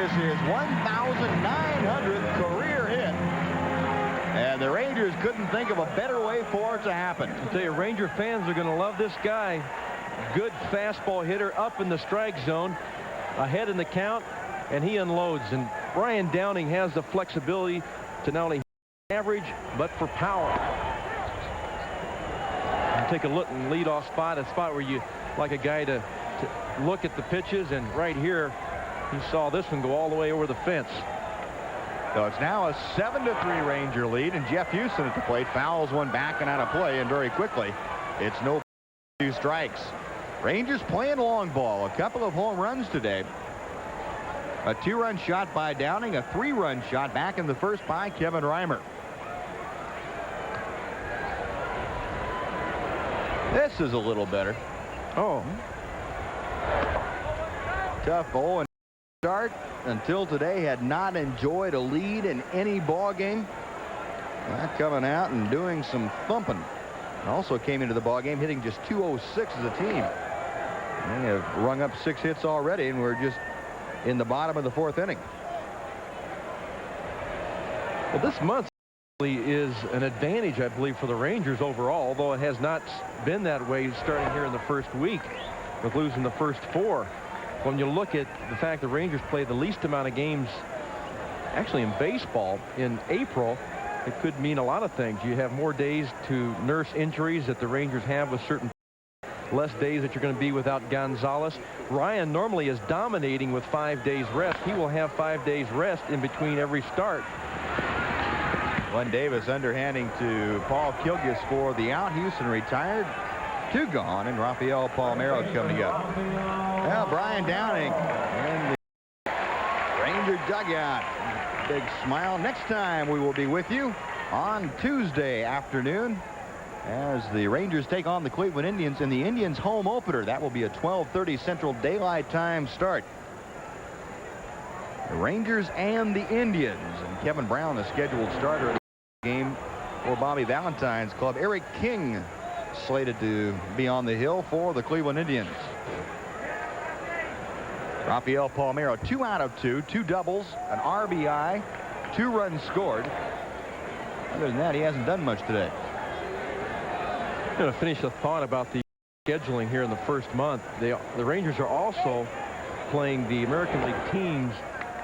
is his 1,900th career hit. And the Rangers couldn't think of a better way for it to happen. I tell you, Ranger fans are going to love this guy. Good fastball hitter up in the strike zone, ahead in the count, and he unloads. And Brian Downing has the flexibility to not only hit average, but for power. And take a look and lead off spot, a spot where you like a guy to look at the pitches, and right here, he saw this one go all the way over the fence. So it's now a 7-3 Ranger lead, and Jeff Houston at the plate fouls one back and out of play, and very quickly, it's no 2 strikes. Rangers playing long ball. A couple of home runs today. A 2-run shot by Downing, a 3-run shot back in the first by Kevin Reimer. This is a little better. Oh. Tough 0 start. Until today, had not enjoyed a lead in any ball game. Not coming out and doing some thumping. Also came into the ball game hitting just .206 as a team. They have rung up 6 hits already, and we're just in the bottom of the 4th inning. Well, this month is an advantage, I believe, for the Rangers overall, although it has not been that way starting here in the first week with losing the first 4. When you look at the fact the Rangers play the least amount of games actually in baseball in April, it could mean a lot of things. You have more days to nurse injuries that the Rangers have with certain less days that you're going to be without Gonzalez. Ryan normally is dominating with 5 days rest. He will have 5 days rest in between every start. Glenn Davis underhanding to Paul Kilgus for the out. Houston retired. 2 gone, and Rafael Palmeiro coming up. Well, Brian Downing in the Ranger dugout. Big smile. Next time we will be with you on Tuesday afternoon as the Rangers take on the Cleveland Indians in the Indians home opener. That will be a 12:30 Central Daylight Time start. The Rangers and the Indians, and Kevin Brown, the scheduled starter of the game for Bobby Valentine's club. Eric King slated to be on the hill for the Cleveland Indians. Rafael Palmeiro, 2 out of 2, 2 doubles, an RBI, 2 runs scored. Other than that, he hasn't done much today. I'm going to finish a thought about the scheduling here in the first month. The Rangers are also playing the American League teams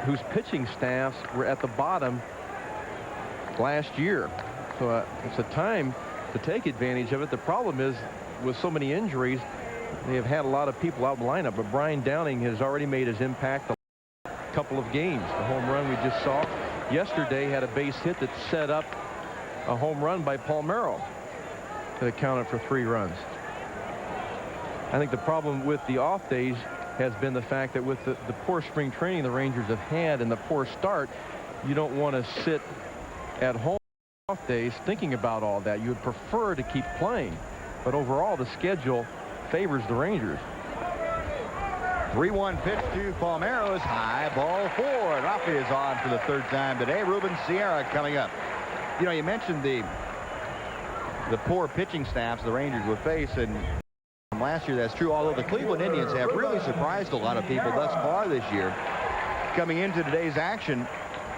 whose pitching staffs were at the bottom last year. So it's a time to take advantage of it. The problem is, with so many injuries, they have had a lot of people out in the lineup, but Brian Downing has already made his impact a couple of games. The home run we just saw yesterday had a base hit that set up a home run by Palmeiro that accounted for 3 runs. I think the problem with the off days has been the fact that with the poor spring training the Rangers have had and the poor start, you don't want to sit at home off days thinking about all that. You would prefer to keep playing, but overall the schedule favors the Rangers. 3-1 pitch to Palmeiro is high, ball 4. Rafi is on for the 3rd time today. Ruben Sierra coming up. You know, you mentioned the poor pitching staffs the Rangers would face, and from last year that's true, although the Cleveland Indians have really surprised a lot of people thus far this year. Coming into today's action,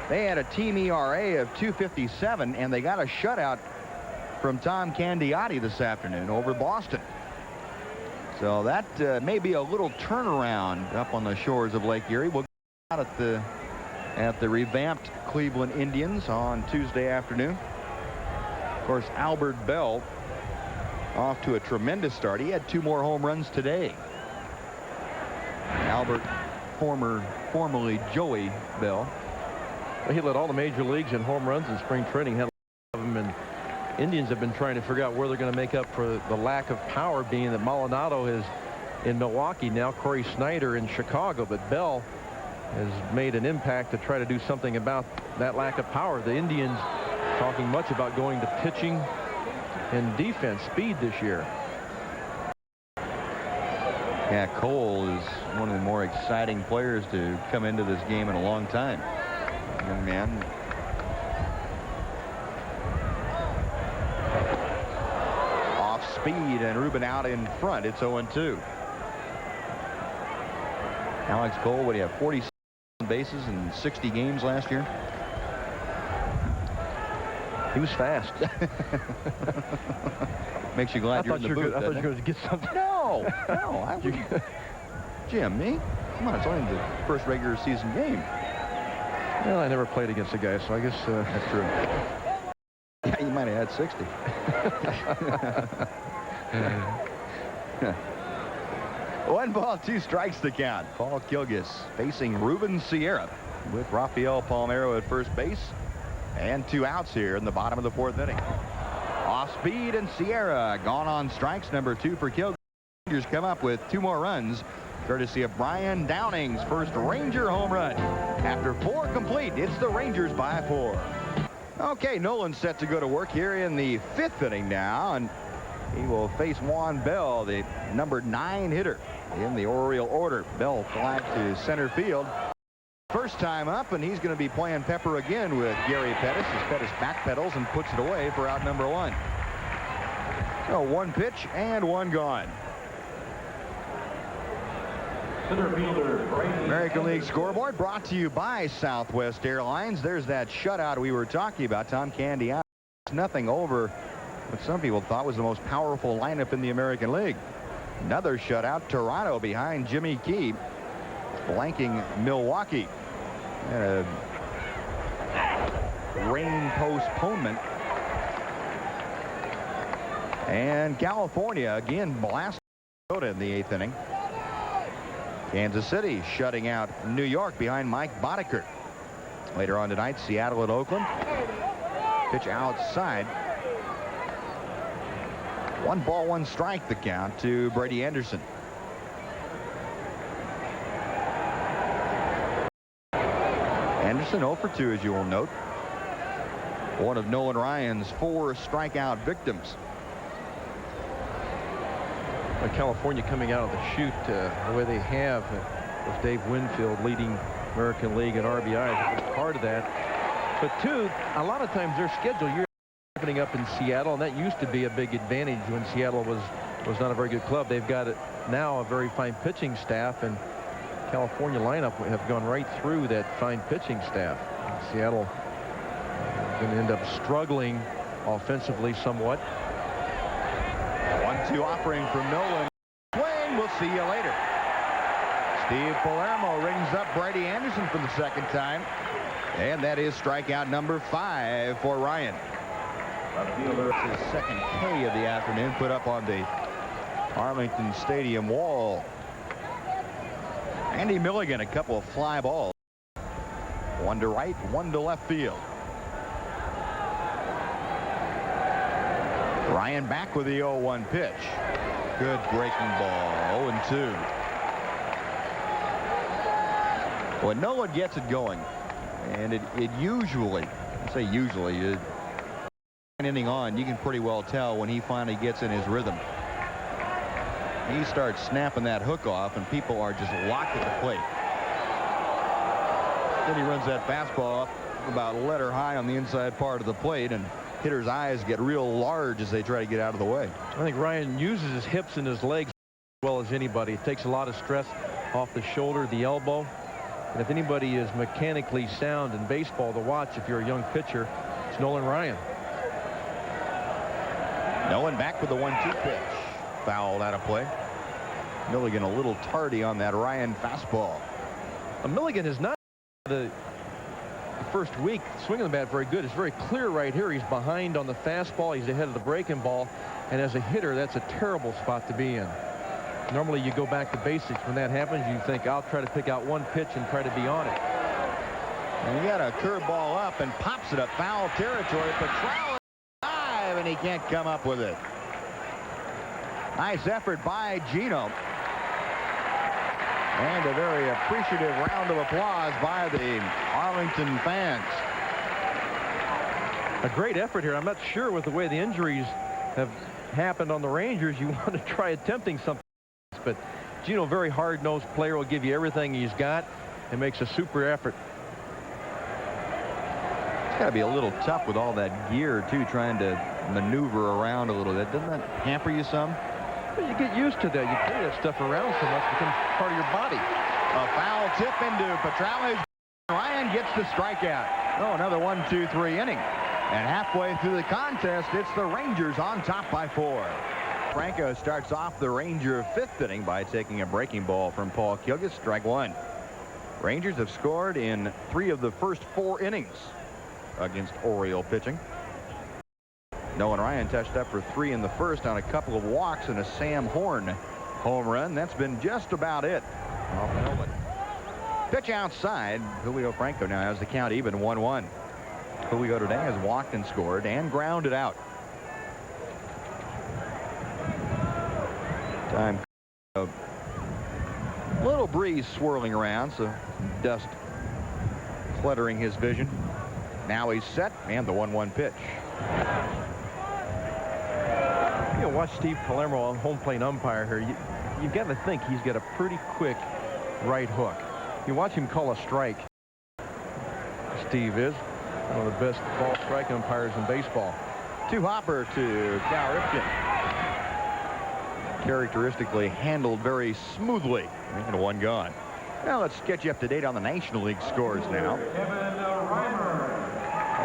they had a team ERA of 2.57, and they got a shutout from Tom Candiotti this afternoon over Boston. So that may be a little turnaround up on the shores of Lake Erie. We'll go out at the revamped Cleveland Indians on Tuesday afternoon. Of course, Albert Bell off to a tremendous start. He had 2 more home runs today. Albert, formerly Joey Bell. He led all the major leagues in home runs in spring training. Had a lot of them, and Indians have been trying to figure out where they're going to make up for the lack of power, being that Maldonado is in Milwaukee now, Corey Snyder in Chicago, but Bell has made an impact to try to do something about that lack of power. The Indians talking much about going to pitching and defense speed this year. Yeah, Cole is one of the more exciting players to come into this game in a long time. Young man. Off speed, and Ruben out in front. It's 0-2. Alex Cole, what do you have, 46 bases in 60 games last year. He was fast. Makes you glad you're in the booth. I thought you were going to get something. No. I wouldn't. Jim, me? Come on, it's only the first regular season game. Well, I never played against a guy, so I guess that's true. Yeah, you might have had 60. 1 ball, 2 strikes to count. Paul Kilgus facing Ruben Sierra with Rafael Palmeiro at first base. And 2 outs here in the bottom of the 4th inning. Off speed, and Sierra gone on strikes. Number 2 for Kilgus. Rangers come up with 2 more runs, courtesy of Brian Downing's first Ranger home run. After 4 complete, it's the Rangers by 4. Okay, Nolan's set to go to work here in the 5th inning now, and he will face Juan Bell, the number 9 hitter in the Oriole order. Bell flies to center field. First time up, and he's going to be playing pepper again with Gary Pettis as Pettis backpedals and puts it away for out number 1. So 1 pitch and 1 gone. American League scoreboard brought to you by Southwest Airlines. There's that shutout we were talking about. Tom Candy out. Nothing over what some people thought was the most powerful lineup in the American League. Another shutout. Toronto behind Jimmy Key, blanking Milwaukee. And a rain postponement. And California again blasted in the 8th inning. Kansas City shutting out New York behind Mike Boddicker. Later on tonight, Seattle at Oakland. Pitch outside. 1 ball, 1 strike the count to Brady Anderson. Anderson 0 for 2, as you will note. One of Nolan Ryan's 4 strikeout victims. California coming out of the chute the way they have, with Dave Winfield leading American League in RBIs. Part of that. But 2, a lot of times their schedule, you're happening up in Seattle, and that used to be a big advantage when Seattle was not a very good club. They've got now a very fine pitching staff, and California lineup have gone right through that fine pitching staff. Seattle going to end up struggling offensively somewhat. 1-2 offering from Nolan. Swing. We'll see you later. Steve Palermo rings up Brady Anderson for the 2nd time, and that is strikeout number 5 for Ryan. It's his 2nd K of the afternoon, put up on the Arlington Stadium wall. Andy Milligan, a couple of fly balls. 1 to right, 1 to left field. Ryan back with the 0-1 pitch. Good breaking ball. 0-2. When Nolan gets it going, and it usually, I say usually, inning on, you can pretty well tell when he finally gets in his rhythm. He starts snapping that hook off, and people are just locked at the plate. Then he runs that fastball up about letter high on the inside part of the plate, and hitters' eyes get real large as they try to get out of the way. I think Ryan uses his hips and his legs as well as anybody. It takes a lot of stress off the shoulder, the elbow. And if anybody is mechanically sound in baseball to watch, if you're a young pitcher, it's Nolan Ryan. Nolan back with the 1-2 pitch. Fouled out of play. Milligan a little tardy on that Ryan fastball. Milligan is not the first week swinging the bat very good. It's very clear right here. He's behind on the fastball. He's ahead of the breaking ball. And as a hitter, that's a terrible spot to be in. Normally you go back to basics. When that happens, you think, I'll try to pick out 1 pitch and try to be on it. And he got a curveball up and pops it up foul territory. Petralli dive, and he can't come up with it. Nice effort by Gino. And a very appreciative round of applause by the Arlington fans. A great effort here. I'm not sure with the way the injuries have happened on the Rangers, you want to try attempting something. But Gino, very hard-nosed player, will give you everything he's got and makes a super effort. It's got to be a little tough with all that gear, too, trying to maneuver around a little bit. Doesn't that hamper you some? Well, you get used to that. You carry that stuff around so much, it becomes part of your body. A foul tip into Petralli's Ryan gets the strikeout. Oh, another 1-2-3 inning. And halfway through the contest, it's the Rangers on top by 4. Franco starts off the Ranger 5th inning by taking a breaking ball from Paul Kilgus. Strike 1. Rangers have scored in 3 of the first 4 innings against Oriole pitching. Nolan Ryan touched up for 3 in the first on a couple of walks and a Sam Horn home run. That's been just about it. Off the helmet. Pitch outside. Julio Franco now has the count even 1-1. Julio today has walked and scored and grounded out. Time. A little breeze swirling around, so dust cluttering his vision. Now he's set, and the 1-1 pitch. You know, watch Steve Palermo on home plate umpire here. You've got to think he's got a pretty quick right hook. You watch him call a strike. Steve is one of the best ball strike umpires in baseball. 2 hopper to Cal Ripken. Characteristically handled very smoothly. And 1 gone. Now let's get you up to date on the National League scores now.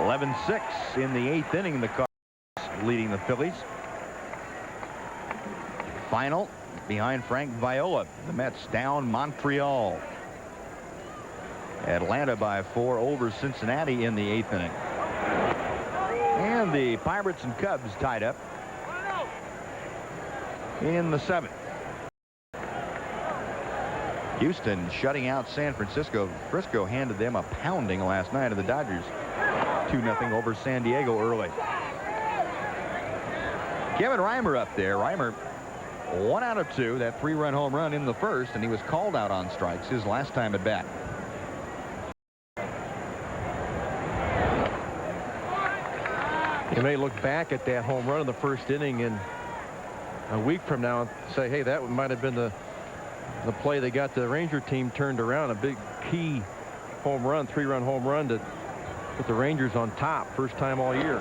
11-6 in the 8th inning. The Cubs leading the Phillies. Final behind Frank Viola. The Mets down Montreal. Atlanta by 4 over Cincinnati in the 8th inning. And the Pirates and Cubs tied up in the 7th. Houston shutting out San Francisco. Frisco handed them a pounding last night, of the Dodgers 2-0 over San Diego early. Kevin Reimer up there. Reimer 1 out of 2. That 3-run home run in the first, and he was called out on strikes his last time at bat. You may look back at that home run in the first inning and a week from now and say, hey, that might have been the play that got the Ranger team turned around. A big key home run, 3-run home run to put the Rangers on top. First time all year.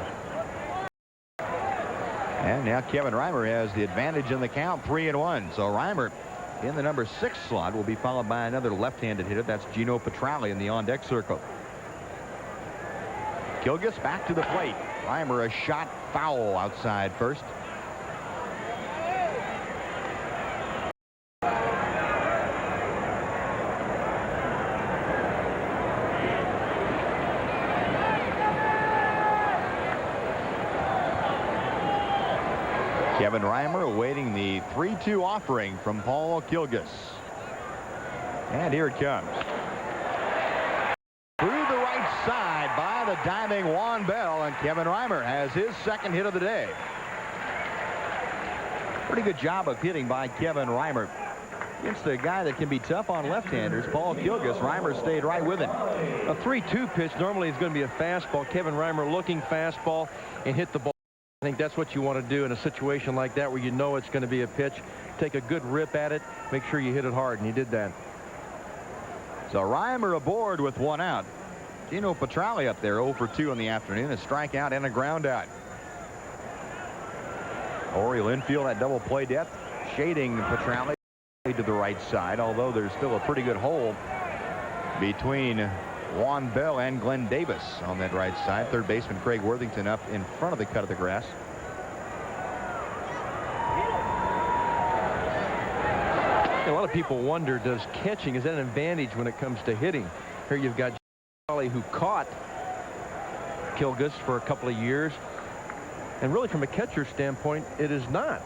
And now Kevin Reimer has the advantage in the count, 3-1. So Reimer in the number 6 slot will be followed by another left-handed hitter. That's Gino Petralli in the on-deck circle. Kilgus back to the plate. Reimer a shot foul outside first. Kevin Reimer awaiting the 3-2 offering from Paul Kilgus. And here it comes. Through the right side by the diving Juan Bell, and Kevin Reimer has his second hit of the day. Pretty good job of hitting by Kevin Reimer. Against a guy that can be tough on left-handers, Paul Kilgus. Reimer stayed right with him. A 3-2 pitch normally is going to be a fastball. Kevin Reimer looking fastball and hit the ball. I think that's what you want to do in a situation like that where you know it's going to be a pitch. Take a good rip at it. Make sure you hit it hard, and he did that. So Reimer aboard with 1 out. Gino Petralli up there 0 for 2 in the afternoon. A strikeout and a ground out. Oriole infield at double play depth. Shading Petralli to the right side, although there's still a pretty good hole between Juan Bell and Glenn Davis on that right side. Third baseman Craig Worthington up in front of the cut of the grass. A lot of people wonder, does catching, is that an advantage when it comes to hitting? Here you've got Charlie, who caught Kilgus for a couple of years, and really from a catcher standpoint it is not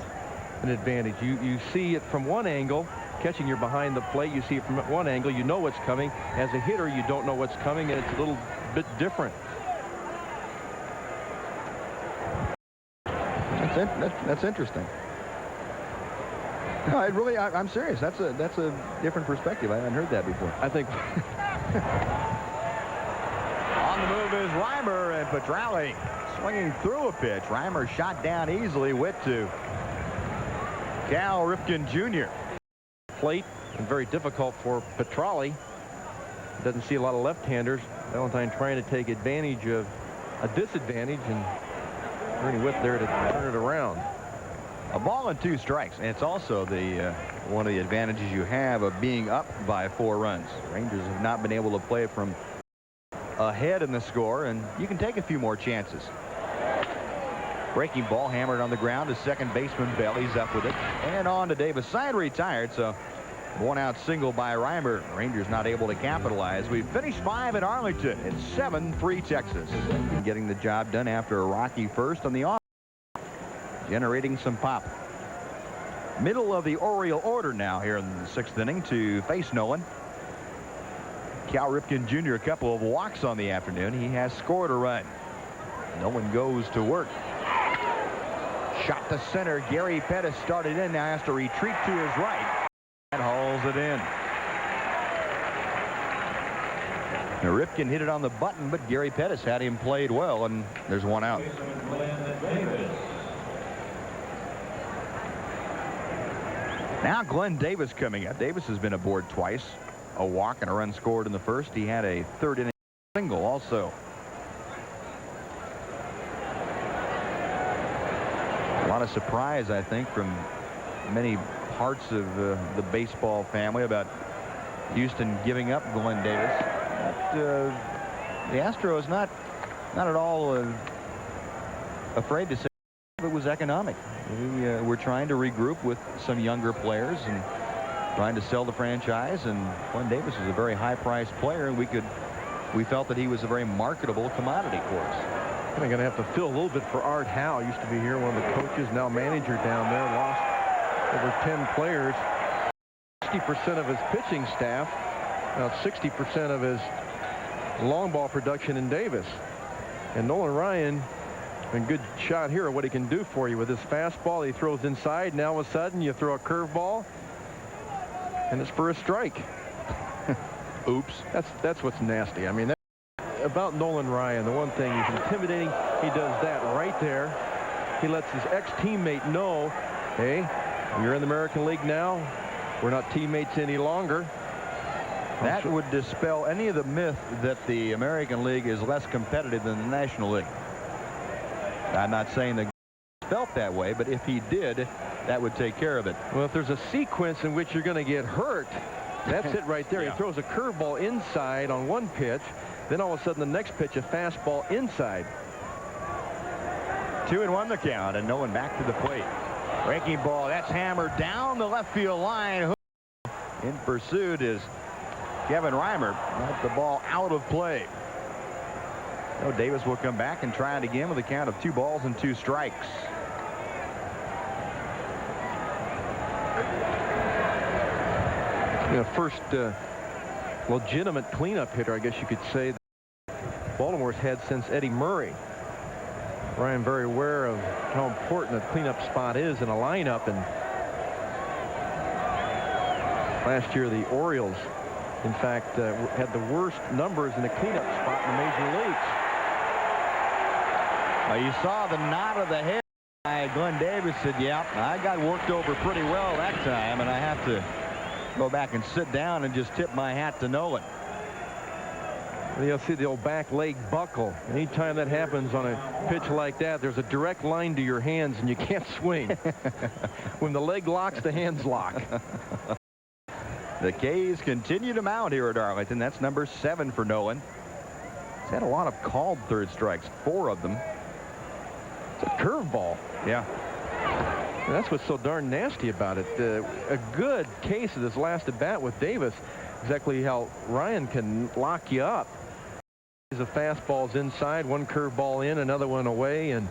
an advantage. You see it from one angle. Catching, you're behind the plate, you see it from one angle, you know what's coming. As a hitter, you don't know what's coming, and it's a little bit different. That's interesting. No, I'm serious. That's a different perspective. I haven't heard that before. I think on the move is Reimer, and Petralli swinging through a pitch. Reimer shot down easily. Wit to Cal Ripken Jr. Plate, and very difficult for Petralli. Doesn't see a lot of left-handers. Valentine trying to take advantage of a disadvantage, and Ernie Whip there to turn it around. A ball and 2 strikes, and it's also the one of the advantages you have of being up by 4 runs. Rangers have not been able to play from ahead in the score, and you can take a few more chances. Breaking ball hammered on the ground to second baseman Bell. He's up with it. And on to Davis. Side retired, so one out single by Reimer. Rangers not able to capitalize. We've finished 5 at Arlington. It's 7-3 Texas. Getting the job done after a rocky first on the off. Generating some pop. Middle of the Oriole order now here in the 6th inning to face Nolan. Cal Ripken Jr. a couple of walks on the afternoon. He has scored a run. Nolan goes to work. Shot to center. Gary Pettis started in. Now has to retreat to his right. And hauls it in. Now Ripken hit it on the button, but Gary Pettis had him played well, and there's one out. Now Glenn Davis coming up. Davis has been aboard twice. A walk and a run scored in the first. He had a 3rd inning single also. A lot of surprise, I think, from many parts of the baseball family about Houston giving up Glenn Davis. But, the Astros not at all afraid to say it was economic. We were trying to regroup with some younger players and trying to sell the franchise, and Glenn Davis is a very high-priced player, and we felt that he was a very marketable commodity for us. I'm going to have to fill a little bit for Art Howe. Used to be here, one of the coaches, now manager down there. Lost over 10 players. 60% of his pitching staff. About 60% of his long ball production in Davis. And Nolan Ryan, a good shot here of what he can do for you with his fastball. He throws inside. Now all of a sudden you throw a curveball, and it's for a strike. Oops. That's what's nasty. I mean, about Nolan Ryan, the one thing, he's intimidating. He does that right there. He lets his ex-teammate know, hey, you're in the American League now. We're not teammates any longer. That would dispel any of the myth that the American League is less competitive than the National League. I'm not saying that he felt that way, but if he did, that would take care of it. Well, if there's a sequence in which you're going to get hurt, that's it right there. Yeah. He throws a curveball inside on one pitch. Then all of a sudden the next pitch, a fastball inside. 2-1 the count, and Nolan back to the plate. Breaking ball, that's hammered down the left field line. In pursuit is Kevin Reimer. Got the ball out of play. So Davis will come back and try it again with a count of 2 balls and 2 strikes. First legitimate cleanup hitter, I guess you could say, Baltimore's had since Eddie Murray. Ryan very aware of how important a cleanup spot is in a lineup, and last year the Orioles, in fact, had the worst numbers in the cleanup spot in the major leagues. Well, you saw the nod of the head by Glenn Davis. Said, yeah, I got worked over pretty well that time, and I have to go back and sit down and just tip my hat to Nolan. You'll see the old back leg buckle. Anytime that happens on a pitch like that, there's a direct line to your hands and you can't swing. When the leg locks, the hands lock. The K's continue to mount here at Arlington. That's number 7 for Nolan. He's had a lot of called third strikes, 4 of them. It's a curveball. Yeah. And that's what's so darn nasty about it. A good case of this last at bat with Davis, exactly how Ryan can lock you up. The fastball's inside, one curveball in, another one away, and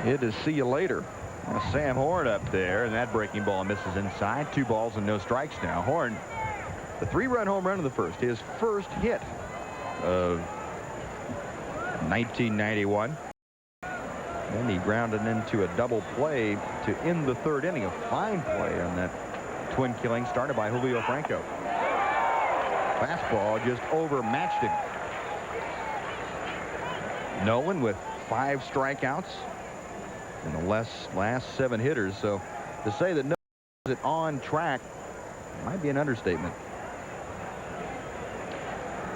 it is see you later. Sam Horn up there, and that breaking ball misses inside. 2 balls and no strikes now. Horn, the 3-run home run of the first, his first hit of 1991. Then he grounded into a double play to end the 3rd inning. A fine play on that twin killing started by Julio Franco. Fastball just overmatched him. Nolan with 5 strikeouts in the last 7 hitters. So to say that Nolan is on track might be an understatement.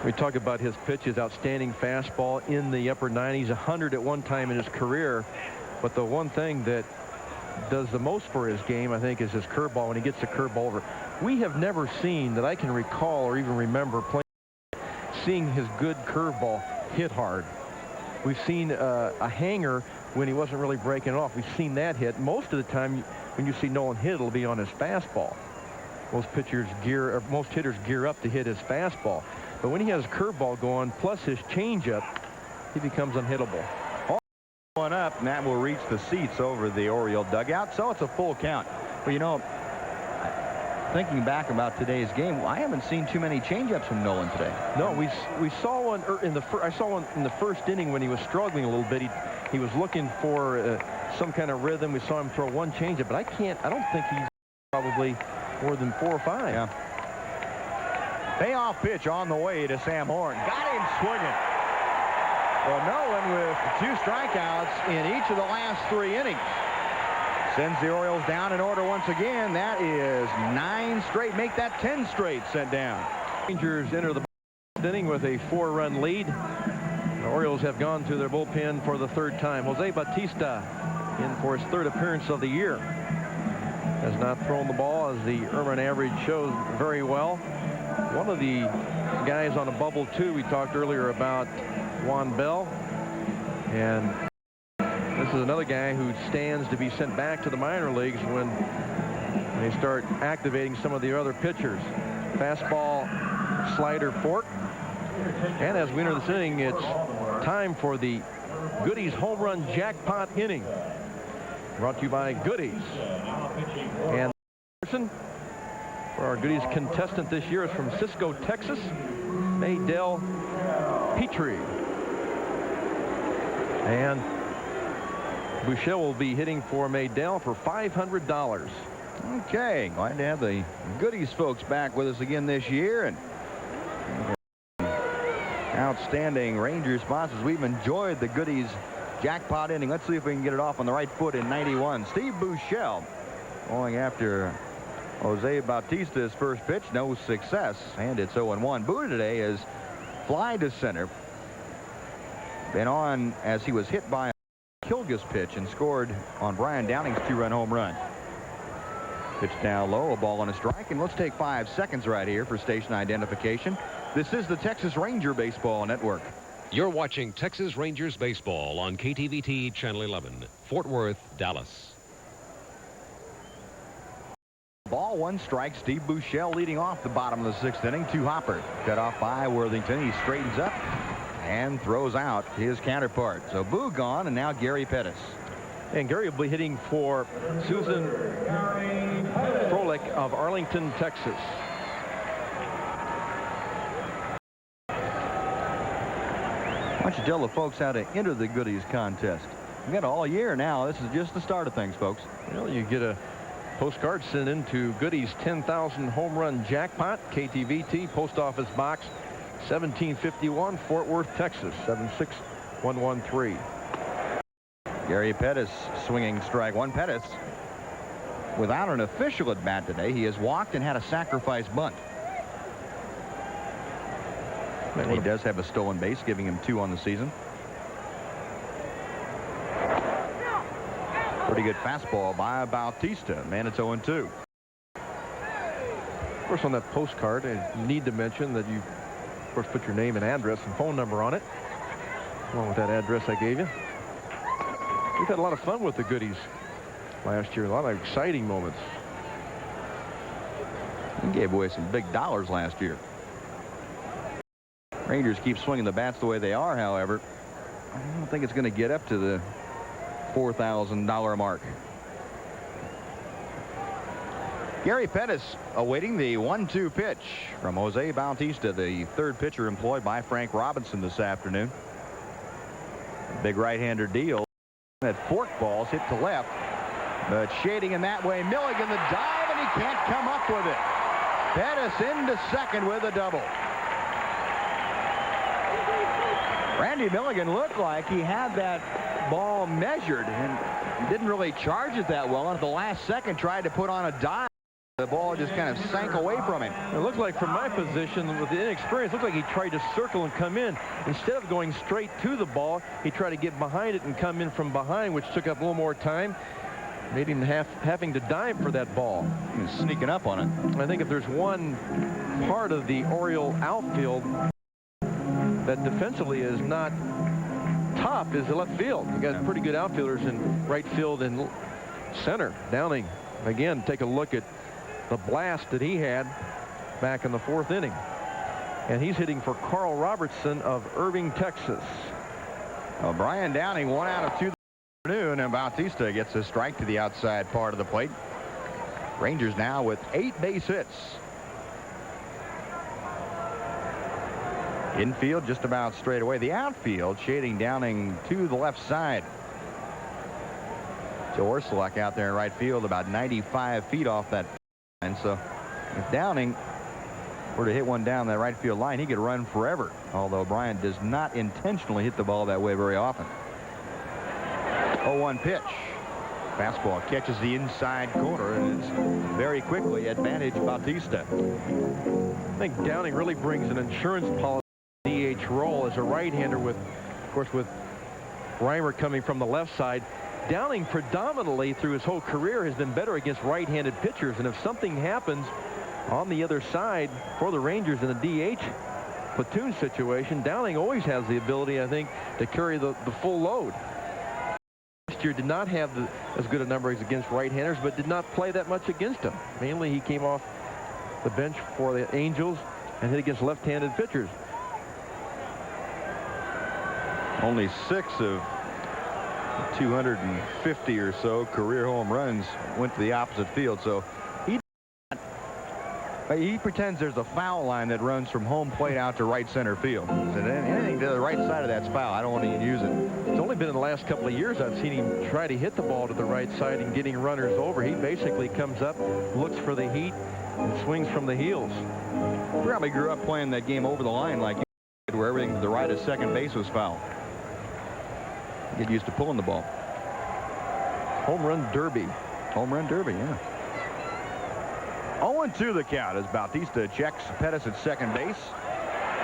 We talk about his pitches, outstanding fastball in the upper 90s, 100 at one time in his career. But the one thing that does the most for his game, I think, is his curveball when he gets the curveball over. We have never seen, that I can recall or even remember, playing seeing his good curveball hit hard. We've seen a hanger when he wasn't really breaking it off. We've seen that hit. Most of the time, when you see Nolan hit, it'll be on his fastball. Most hitters gear up to hit his fastball. But when he has curveball going, plus his changeup, he becomes unhittable. One up, and that will reach the seats over the Oriole dugout, so it's a full count. Well, you know, thinking back about today's game, I haven't seen too many changeups from Nolan today. No, we saw one I saw one in the first inning when he was struggling a little bit. He was looking for some kind of rhythm. We saw him throw one changeup, but I don't think he's probably more than 4 or 5. Yeah. Payoff pitch on the way to Sam Horn. Got him swinging. Well, Nolan with 2 strikeouts in each of the last 3 innings. Sends the Orioles down in order once again. That is 9 straight. Make that 10 straight sent down. Rangers enter the inning with a 4-run lead. The Orioles have gone to their bullpen for the 3rd time. Jose Bautista in for his 3rd appearance of the year. Has not thrown the ball, as the earned average shows, very well. One of the guys on a bubble, too, we talked earlier about, Juan Bell. And this is another guy who stands to be sent back to the minor leagues when they start activating some of the other pitchers. Fastball, slider, fork. And as we enter this inning, it's time for the Goodies home run jackpot inning. Brought to you by Goodies. And the person for our Goodies contestant this year is from Cisco, Texas, Maydell Petrie. And Boucher will be hitting for Maydell for $500. Okay, glad to have the Goodies folks back with us again this year. And outstanding Ranger sponsors. We've enjoyed the Goodies jackpot inning. Let's see if we can get it off on the right foot in 91. Steve Bouchel going after Jose Bautista's first pitch. No success, and it's 0-1. Boo today is fly to center. Been on as he was hit by a Kilgus pitch and scored on Brian Downing's 2-run home run. Pitch down low, a ball and a strike, and let's take 5 seconds right here for station identification. This is the Texas Ranger Baseball Network. You're watching Texas Rangers baseball on KTVT Channel 11, Fort Worth, Dallas. Ball, 1 strike. Steve Bouchel leading off the bottom of the 6th inning. 2 hopper. Cut off by Worthington. He straightens up and throws out his counterpart. So Boo gone, and now Gary Pettis. And Gary will be hitting for Susan Froelich of Arlington, Texas. Why don't you tell the folks how to enter the Goodies contest? We got all year now. This is just the start of things, folks. Well, you get a postcard sent into Goodies 10,000 home run jackpot, KTVT, Post Office Box 1751, Fort Worth, Texas 76113. Gary Pettis swinging strike 1. Pettis without an official at bat today. He has walked and had a sacrifice bunt. And he does have a stolen base, giving him 2 on the season. Pretty good fastball by Bautista. Man, it's 0-2. Of course, on that postcard, I need to mention that you, of course, put your name and address and phone number on it, along with that address I gave you. We've had a lot of fun with the Goodies last year. A lot of exciting moments. He gave away some big dollars last year. Rangers keep swinging the bats the way they are, however. I don't think it's going to get up to the $4,000 mark. Gary Pettis awaiting the 1-2 pitch from Jose Bautista, the 3rd pitcher employed by Frank Robinson this afternoon. Big right-hander deal. That fork ball's hit to left, but shading in that way. Milligan the dive, and he can't come up with it. Pettis into second with a double. Randy Milligan looked like he had that ball measured and didn't really charge it that well. And at the last second tried to put on a dive. The ball just kind of sank away from him. It looked like, from my position, with the inexperience, it looked like he tried to circle and come in. Instead of going straight to the ball, he tried to get behind it and come in from behind, which took up a little more time. Made him having to dive for that ball. He was sneaking up on it. I think if there's one part of the Oriole outfield that defensively is not top is the left field. You got pretty good outfielders in right field and center. Downing, again, take a look at the blast that he had back in the 4th inning. And he's hitting for Carl Robertson of Irving, Texas. Well, Brian Downing 1 out of 2 this afternoon, and Bautista gets a strike to the outside part of the plate. Rangers now with 8 base hits. Infield just about straight away. The outfield shading Downing to the left side. Joe Orsulak out there in right field about 95 feet off that line. So if Downing were to hit one down that right field line, he could run forever. Although Brian does not intentionally hit the ball that way very often. 0-1 pitch. Fastball catches the inside corner and it's very quickly advantage Bautista. I think Downing really brings an insurance policy DH role as a right-hander with, of course, with Reimer coming from the left side. Downing predominantly through his whole career has been better against right-handed pitchers, and if something happens on the other side for the Rangers in a DH platoon situation, Downing always has the ability, I think, to carry the full load. Last year did not have as good a numbers against right-handers, but did not play that much against them. Mainly he came off the bench for the Angels and hit against left-handed pitchers. Only 6 of 250 or so career home runs went to the opposite field. So he pretends there's a foul line that runs from home plate out to right center field. And anything to the right side of that's foul. I don't want to use it. It's only been in the last couple of years I've seen him try to hit the ball to the right side and getting runners over. He basically comes up, looks for the heat, and swings from the heels. Probably grew up playing that game over the line like you did, where everything to the right of second base was foul. Get used to pulling the ball. Home run derby. Home run derby, yeah. 0-2 the count as Bautista checks Pettis at second base.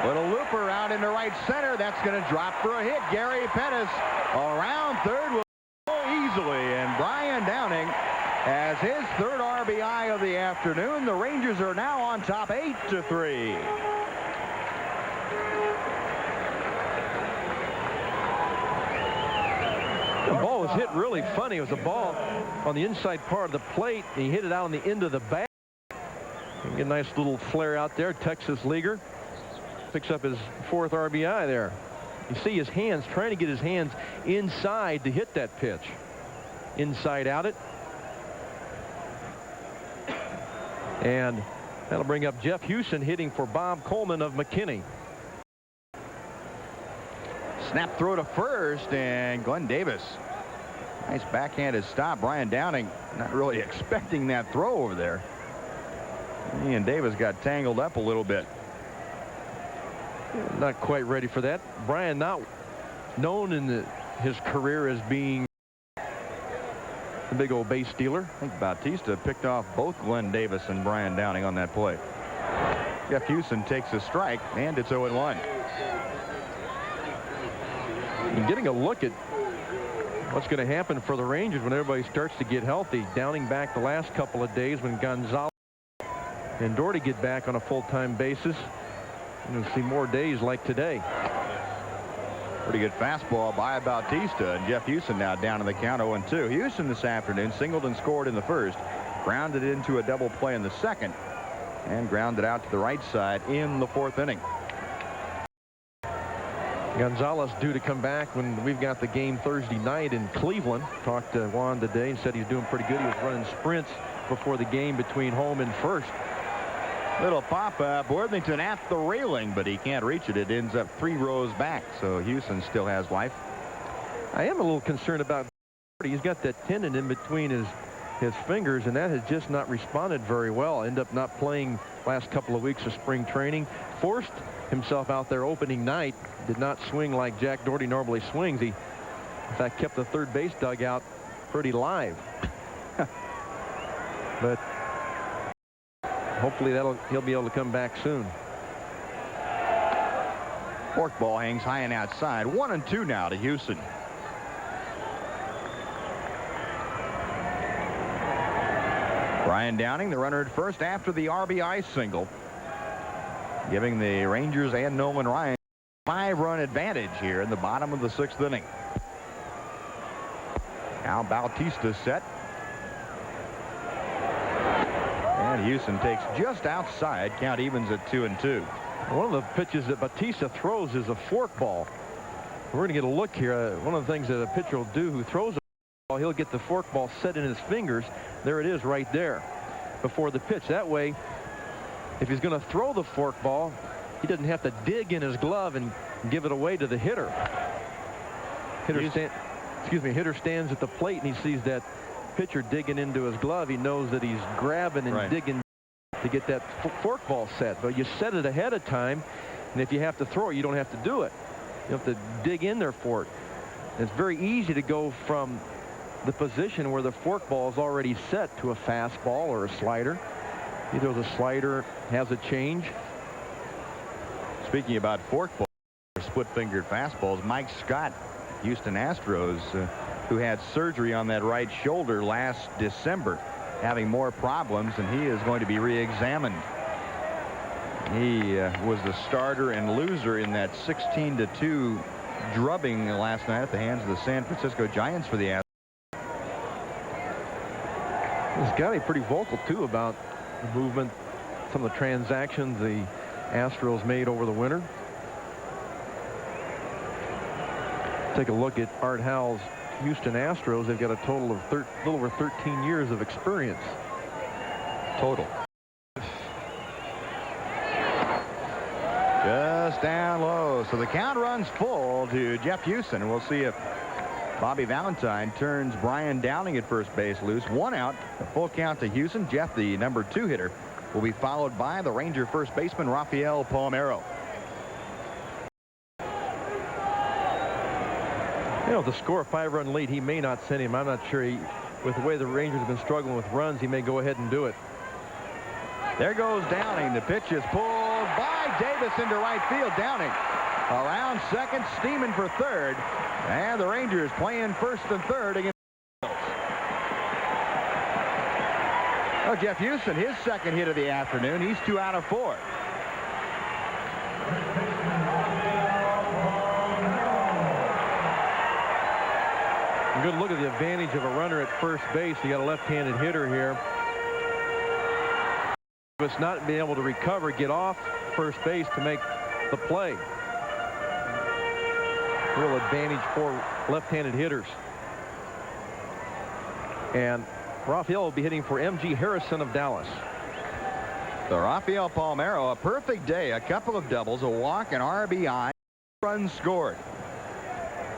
Little looper out into right center. That's going to drop for a hit. Gary Pettis around third will go easily. And Brian Downing has his 3rd RBI of the afternoon. The Rangers are now on top 8-3. The ball was hit really funny. It was a ball on the inside part of the plate. He hit it out on the end of the bat. Get a nice little flare out there. Texas leaguer picks up his 4th RBI there. You see his hands trying to get his hands inside to hit that pitch. Inside out it. And that'll bring up Jeff Hewson hitting for Bob Coleman of McKinney. Snap throw to first, and Glenn Davis. Nice backhanded stop. Brian Downing not really expecting that throw over there. He and Davis got tangled up a little bit. Not quite ready for that. Brian not known in his career as being the big old base stealer. I think Bautista picked off both Glenn Davis and Brian Downing on that play. Jeff Hewson takes a strike, and it's 0-1. And getting a look at what's going to happen for the Rangers when everybody starts to get healthy. Downing back the last couple of days when Gonzalez and Doherty get back on a full-time basis. And we'll see more days like today. Pretty good fastball by Bautista, and Jeff Hewson now down in the count 0-2. Hewson this afternoon singled and scored in the 1st, grounded into a double play in the 2nd, and grounded out to the right side in the 4th inning. Gonzalez due to come back when we've got the game Thursday night in Cleveland. Talked to Juan today and said he's doing pretty good. He was running sprints before the game between home and first. Little pop-up. Worthington at the railing, but he can't reach it. It ends up 3 rows back, so Hewson still has life. I am a little concerned about Doherty. He's got that tendon in between his fingers, and that has just not responded very well. Ended up not playing last couple of weeks of spring training. Forced himself out there opening night. Did not swing like Jack Doherty normally swings. He, in fact, kept the third base dugout pretty live. But hopefully he'll be able to come back soon. Forkball hangs high and outside. 1-2 now to Hewson. Brian Downing, the runner at first after the RBI single, giving the Rangers and Nolan Ryan 5-run advantage here in the bottom of the 6th inning. Now Bautista set. And Houston takes just outside. Count evens at 2-2. One of the pitches that Bautista throws is a forkball. We're going to get a look here. One of the things that a pitcher will do who throws a ball, he'll get the forkball set in his fingers. There it is right there before the pitch. That way, if he's going to throw the forkball, he doesn't have to dig in his glove and give it away to the hitter. Hitter stands at the plate and he sees that pitcher digging into his glove. He knows that he's grabbing and digging to get that forkball set. But you set it ahead of time, and if you have to throw it, you don't have to do it. You have to dig in there for it. And it's very easy to go from the position where the forkball is already set to a fastball or a slider. Either the slider has a change. Speaking about forkball, split-fingered fastballs, Mike Scott, Houston Astros, who had surgery on that right shoulder last December, having more problems, and he is going to be re-examined. He was the starter and loser in that 16-2 drubbing last night at the hands of the San Francisco Giants for the Astros. He's got to be pretty vocal, too, about the movement, some of the transactions the Astros made over the winter. Take a look at Art Howell's Houston Astros. They've got a total of a little over 13 years of experience. Total. Just down low. So the count runs full to Jeff Houston. And we'll see if Bobby Valentine turns Brian Downing at first base loose. 1 out. A full count to Houston. Jeff, the number 2 hitter, will be followed by the Ranger first baseman Rafael Palmeiro. You know, the score a 5-run lead, he may not send him. I'm not sure. With the way the Rangers have been struggling with runs, he may go ahead and do it. There goes Downing. The pitch is pulled by Davis into right field. Downing around second, steaming for third. And the Rangers playing first and third against the Orioles. Oh, Jeff Houston, his second hit of the afternoon. He's 2 out of 4. Good look at the advantage of a runner at first base. You got a left-handed hitter here. It's not being able to recover, get off first base to make the play. Real advantage for left-handed hitters. And Rafael will be hitting for M.G. Harrison of Dallas. So Rafael Palmeiro, a perfect day, a couple of doubles, a walk, an RBI, runs scored.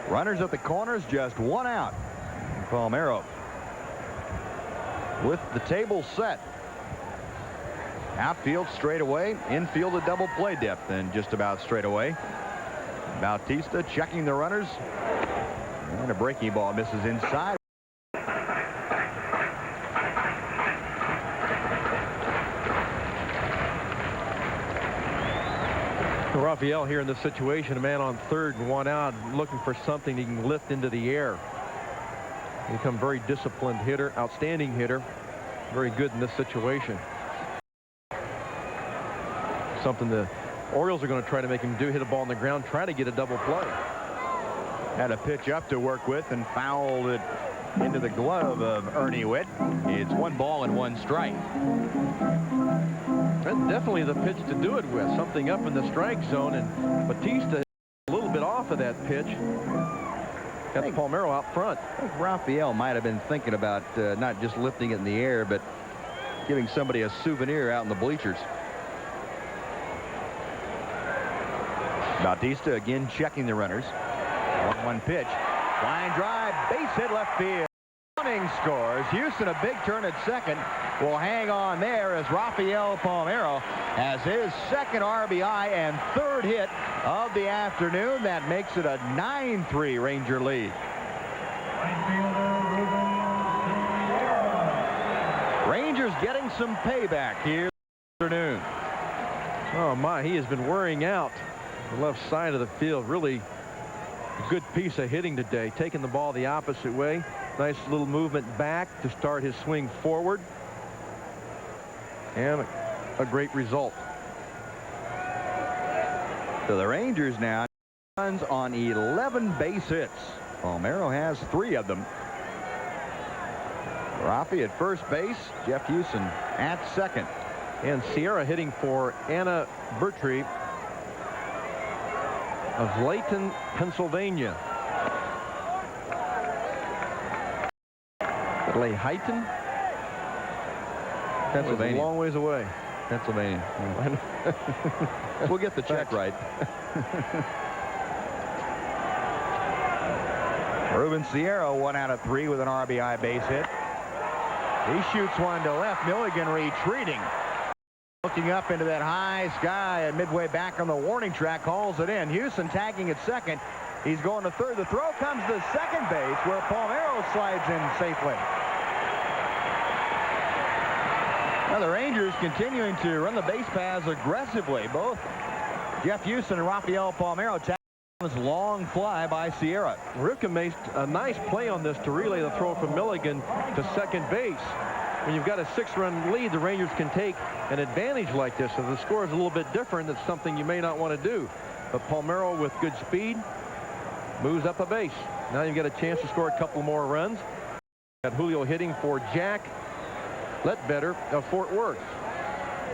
Runners at the corners, just 1 out. Palmeiro with the table set. Outfield straight away, infield a double play depth, and just about straight away. Bautista checking the runners, and a breaking ball misses inside. Rafael here in this situation, a man on third and 1 out, looking for something he can lift into the air. Become very disciplined hitter, outstanding hitter, very good in this situation. Something the Orioles are going to try to make him do, hit a ball on the ground, try to get a double play. Had a pitch up to work with and fouled it into the glove of Ernie Witt. It's 1 ball and 1 strike. That's definitely the pitch to do it with. Something up in the strike zone, and Bautista a little bit off of that pitch. Got Palmeiro out front. I think Rafael might have been thinking about not just lifting it in the air, but giving somebody a souvenir out in the bleachers. Bautista again checking the runners. 1-1 pitch. Line drive, base hit left field. Downing scores. Houston a big turn at second. Will hang on there as Rafael Palmeiro has his second RBI and third hit of the afternoon. That makes it a 9-3 Ranger lead. Rangers getting some payback here this afternoon. Oh my, he has been wearing out the left side of the field. Really good piece of hitting today, taking the ball the opposite way. Nice little movement back to start his swing forward, and a great result. So the Rangers now runs on 11 base hits. Palmeiro has 3 of them. Rafi at first base. Jeff Houston at second. And Sierra hitting for Anna Bertree of Layton, Pennsylvania. Layton? Pennsylvania. A long ways away. Pennsylvania. We'll get the check right. Ruben Sierra 1 out of 3 with an RBI base hit. He shoots one to left. Milligan retreating. Looking up into that high sky and midway back on the warning track, calls it in. Houston tagging at second. He's going to third. The throw comes to second base where Palmeiro slides in safely. Now the Rangers continuing to run the base paths aggressively. Both Jeff Houston and Rafael Palmeiro tagging this long fly by Sierra. Rivka made a nice play on this to relay the throw from Milligan to second base. When you've got a 6-run lead, the Rangers can take an advantage like this. If the score is a little bit different, it's something you may not want to do. But Palmeiro with good speed moves up a base. Now you've got a chance to score a couple more runs. Got Julio hitting for Jack Ledbetter of Fort Worth.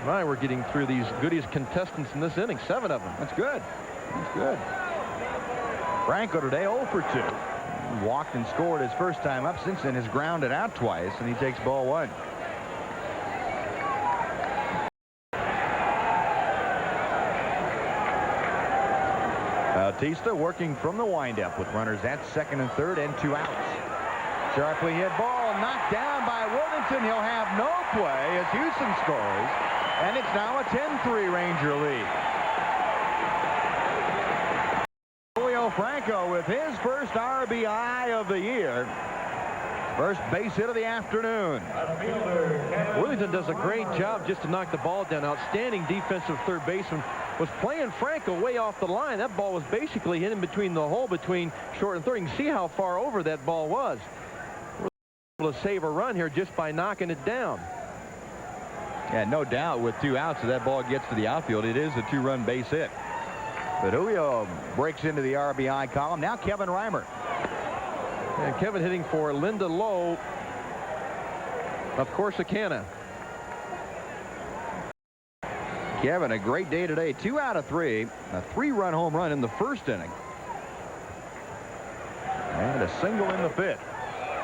My, we're getting through these goodies contestants in this inning. 7 of them. That's good. That's good. Franco today 0 for 2. Walked and scored his first time up. Since then has grounded out twice, and he takes ball 1. Bautista working from the windup with runners at second and third and 2 outs. Sharply hit ball knocked down by Worthington. He'll have no play as Houston scores, and it's now a 10-3 Ranger lead. Franco with his first RBI of the year. First base hit of the afternoon. Worthington does a great job just to knock the ball down. Outstanding defensive third baseman. Was playing Franco way off the line. That ball was basically hit in between the hole between short and third. You can see how far over that ball was. We're able to save a run here just by knocking it down. Yeah, no doubt with 2 outs, if that ball gets to the outfield, it is a 2-run base hit. But Julio breaks into the RBI column. Now Kevin Reimer. And Kevin hitting for Linda Lowe of Corsicana. Kevin, a great day today. 2 out of 3. A 3-run home run in the first inning. And a single in the 5th.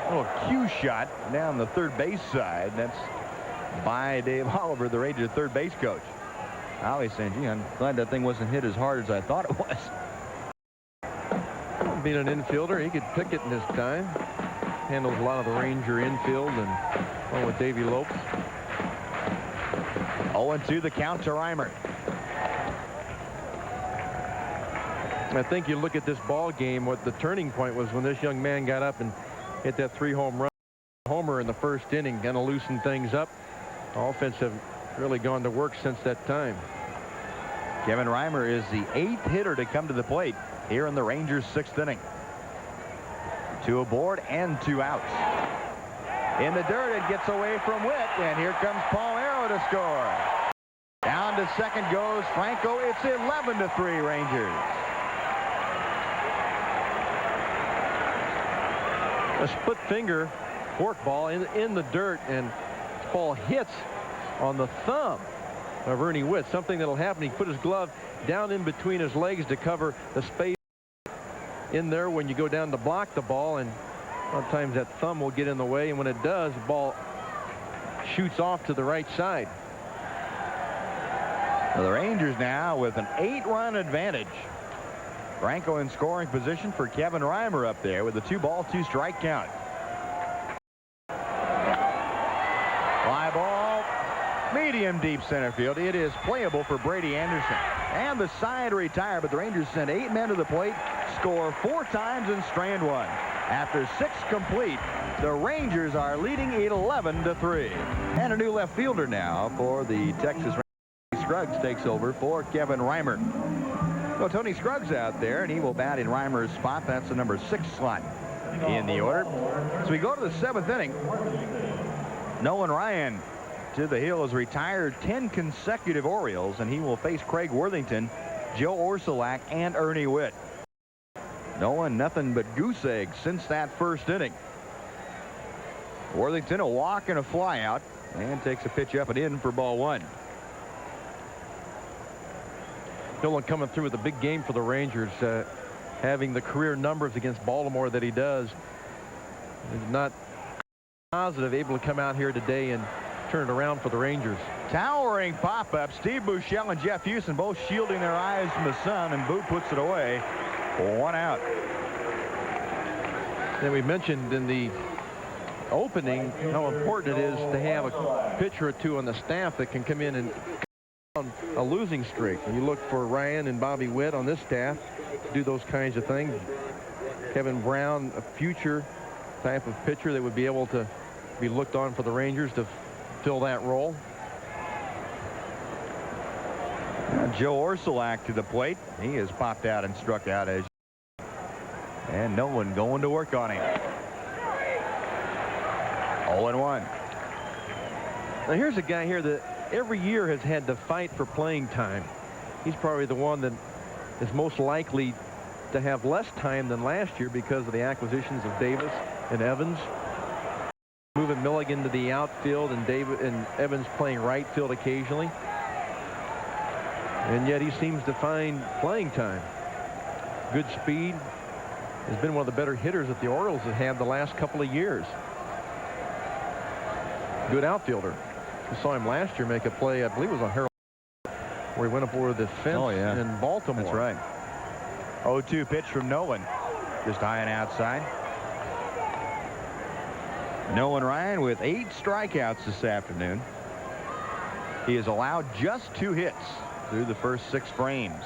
A little cue shot down the third base side. That's by Dave Oliver, the Rangers third base coach. Holly saying, gee, I'm glad that thing wasn't hit as hard as I thought it was. Being an infielder, he could pick it in his time. Handles a lot of the Ranger infield, and along with Davey Lopes. 0-2 the count to Reimer. I think you look at this ball game, what the turning point was when this young man got up and hit that 3-home run homer in the first inning, going to loosen things up. Offense have really gone to work since that time. Kevin Reimer is the 8th hitter to come to the plate here in the Rangers' 6th inning. 2 aboard and 2 outs. In the dirt, it gets away from Witt, and here comes Palmeiro to score. Down to second goes Franco. It's 11-3 Rangers. A split finger forkball in the dirt, and this ball hits on the thumb of Ernie Witt, something that'll happen. He put his glove down in between his legs to cover the space in there when you go down to block the ball, and sometimes that thumb will get in the way, and when it does, the ball shoots off to the right side. Well, the Rangers now with an 8-run advantage. Franco in scoring position for Kevin Reimer up there with a 2-ball, 2-strike count. Fly ball, medium deep center field. It is playable for Brady Anderson. And the side retired, but the Rangers sent 8 men to the plate, score 4 times and strand 1. After 6 complete, the Rangers are leading 11-3. And a new left fielder now for the Texas Rangers. Scruggs takes over for Kevin Reimer. Well, Tony Scruggs out there, and he will bat in Reimer's spot. That's the number 6 slot in the order. So we go to the 7th inning. Nolan Ryan to the hill has retired 10 consecutive Orioles, and he will face Craig Worthington, Joe Orsulak, and Ernie Witt. Nothing but goose eggs since that first inning. Worthington a walk and a fly out, and takes a pitch up and in for ball one. Nolan coming through with a big game for the Rangers, having the career numbers against Baltimore that he does. He's not positive, able to come out here today and turn it around for the Rangers. Towering pop-up. Steve Buechele and Jeff Houston both shielding their eyes from the sun, and Boo puts it away. One out. Then we mentioned in the opening how important it is to have a pitcher or two on the staff that can come in and on a losing streak. And you look for Ryan and Bobby Witt on this staff to do those kinds of things. Kevin Brown, a future type of pitcher that would be able to be looked on for the Rangers to fill that role. Joe Orsulak to the plate. He has popped out and struck out, and no one going to work on him. 0-1. Now here's a guy here that every year has had to fight for playing time. He's probably the one that is most likely to have less time than last year because of the acquisitions of Davis and Evans. Moving Milligan to the outfield, and Evans playing right field occasionally. And yet he seems to find playing time. Good speed. Has been one of the better hitters that the Orioles have had the last couple of years. Good outfielder. We saw him last year make a play, I believe it was on Harold, where he went up over the fence in Baltimore. That's right. 0-2 pitch from Nolan. Just high and outside. Nolan Ryan with 8 strikeouts this afternoon. He has allowed just 2 hits through the first 6 frames.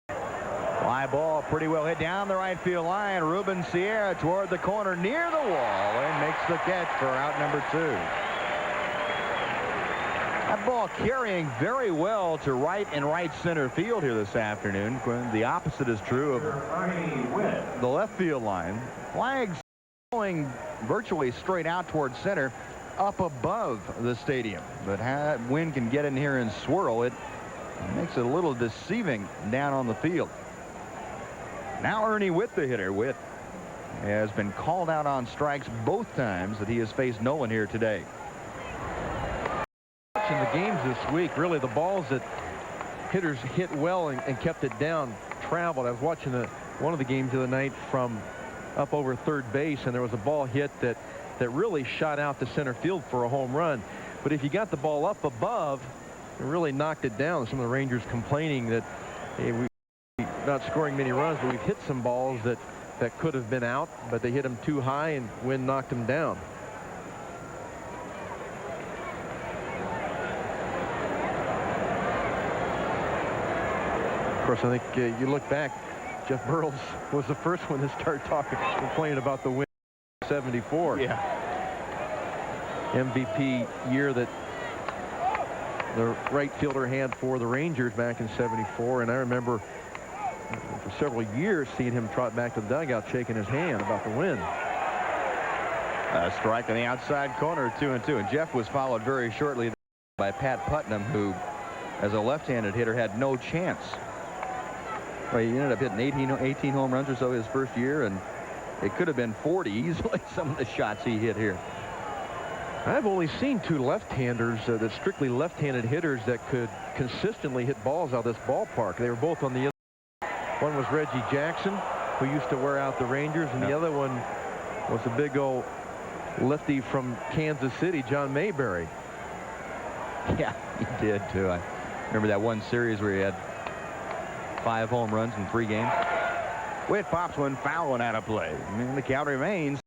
Fly ball pretty well hit down the right field line. Ruben Sierra toward the corner near the wall and makes the catch for out number 2. That ball carrying very well to right and right center field here this afternoon. The opposite is true of the left field line. Flags going virtually straight out towards center up above the stadium. But how wind can get in here and swirl it makes it a little deceiving down on the field. Now Ernie Witt, the hitter. Witt has been called out on strikes both times that he has faced Nolan here today. In the games this week, really the balls that hitters hit well and kept it down traveled. I was watching one of the games the other night from up over third base, and there was a ball hit that really shot out to center field for a home run. But if you got the ball up above, it really knocked it down. Some of the Rangers complaining that, hey, we're not scoring many runs, but we've hit some balls that could have been out, but they hit them too high and wind knocked them down. Of course, I think you look back, Jeff Burles was the first one to start complaining about the win. 74. Yeah. MVP year that the right fielder had for the Rangers back in 74, and I remember for several years seeing him trot back to the dugout shaking his hand about the win. A strike on the outside corner, 2-2, and Jeff was followed very shortly by Pat Putnam, who as a left-handed hitter had no chance. Well, he ended up hitting 18 home runs or so his first year, and it could have been 40 easily, some of the shots he hit here. I've only seen 2 left-handers, that strictly left-handed hitters that could consistently hit balls out of this ballpark. They were both on the other. One was Reggie Jackson, who used to wear out the Rangers, and the other one was a big old lefty from Kansas City, John Mayberry. Yeah, he did too. I remember that one series where he had 5 home runs in 3 games. Witt pops one foul and out of play. And the count remains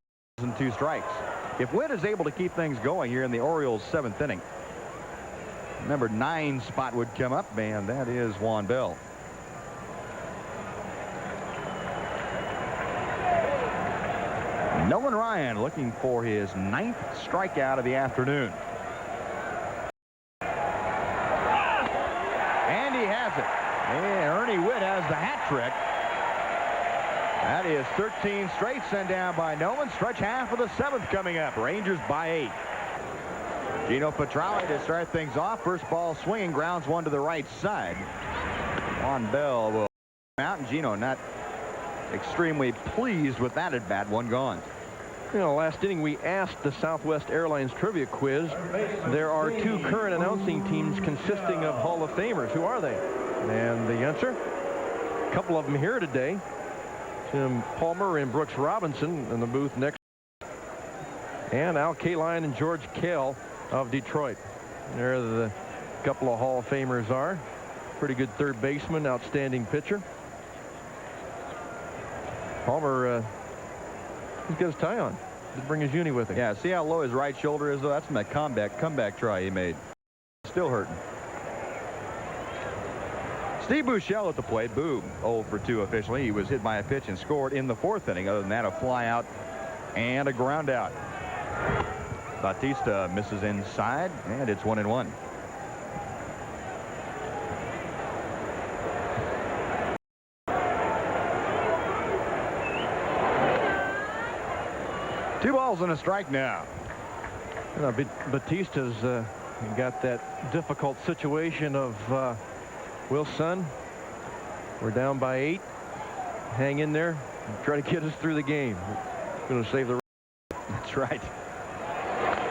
2 strikes. If Witt is able to keep things going here in the Orioles' 7th inning, number 9 spot would come up, man. That is Juan Bell. Nolan Ryan looking for his 9th strikeout of the afternoon. And he has it. And Ernie Witt has the hat trick. That is 13 straight sent down by Nolan. Stretch half of the 7th coming up. Rangers by 8. Gino Petrali to start things off. First ball swinging, grounds one to the right side. Juan Bell will out, and Gino not extremely pleased with that at bat. One gone. You know, last inning we asked the Southwest Airlines trivia quiz. There are 2 current announcing teams consisting of Hall of Famers. Who are they? And the answer, a couple of them here today. Tim Palmer and Brooks Robinson in the booth next. And Al Kaline and George Kell of Detroit. There the couple of Hall of Famers are. Pretty good third baseman, outstanding pitcher. Palmer, he's got his tie on. Didn't bring his uni with him. Yeah, see how low his right shoulder is, though? That's from that comeback try he made. Still hurting. Steve Buechele at the plate. Boo, 0 for 2 officially. He was hit by a pitch and scored in the 4th inning. Other than that, a fly out and a ground out. Bautista misses inside, and it's 1-1. Two balls and a strike now. You know, Bautista's got that difficult situation of Wilson. We're down by 8. Hang in there. Try to get us through the game. Going to save the. That's right.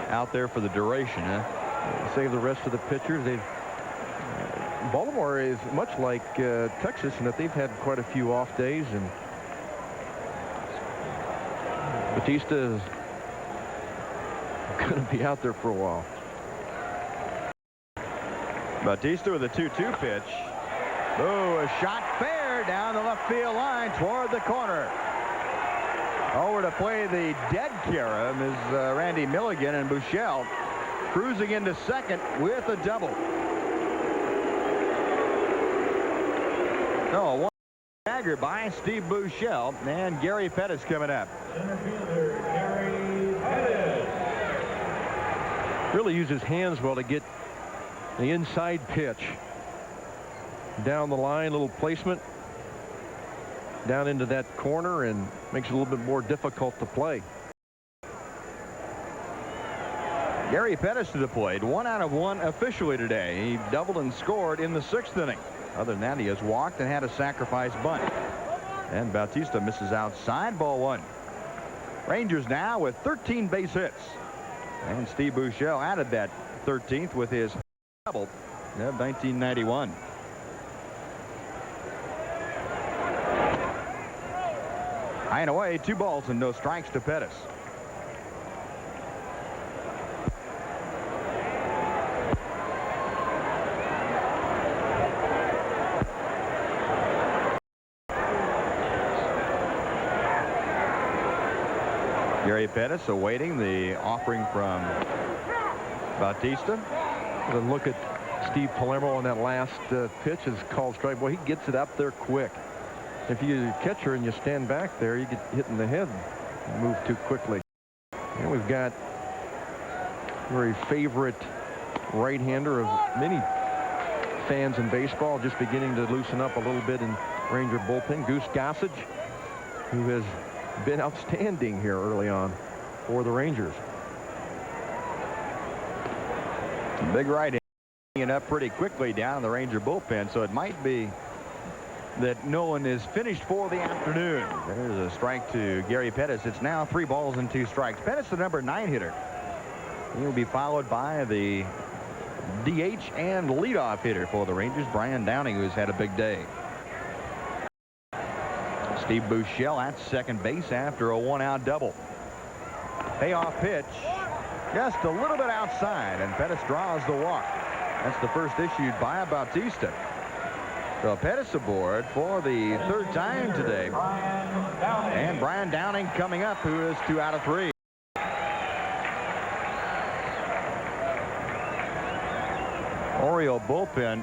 Out there for the duration, huh? Save the rest of the pitchers. They've Baltimore is much like Texas in that they've had quite a few off days, and Bautista is going to be out there for a while. Bautista with a 2-2 pitch. Oh, a shot fair down the left field line toward the corner. Over to play the dead carom is Randy Milligan, and Buechele cruising into second with a double. So one dagger by Steve Buechele, and Gary Pettis coming up. Really used his hands well to get the inside pitch down the line, little placement down into that corner, and makes it a little bit more difficult to play. Gary Pettis to the plate. 1 out of 1 officially today. He doubled and scored in the 6th inning. Other than that, he has walked and had a sacrifice bunt. And Bautista misses outside, ball 1. Rangers now with 13 base hits. And Steve Buechele added that 13th with his double of 1991. High and away, 2 balls and no strikes to Pettis. Gary Pettis awaiting the offering from Bautista. A look at Steve Palermo on that last pitch is called strike. Boy, he gets it up there quick. If you're a catcher and you stand back there, you get hit in the head and move too quickly. And we've got a very favorite right-hander of many fans in baseball, just beginning to loosen up a little bit in Ranger bullpen. Goose Gossage, who has been outstanding here early on for the Rangers. Big right hand up pretty quickly down the Ranger bullpen, so it might be that no one is finished for the afternoon. There's a strike to Gary Pettis. It's now 3 balls and 2 strikes. Pettis, the number 9 hitter. He'll be followed by the DH and leadoff hitter for the Rangers, Brian Downing, who's had a big day. Steve Buechele at second base after a 1-out double. Payoff pitch just a little bit outside, and Pettis draws the walk. That's the first issued by Bautista. So Pettis aboard for the 3rd time today. And Brian Downing coming up, who is 2 out of 3. Oriole bullpen.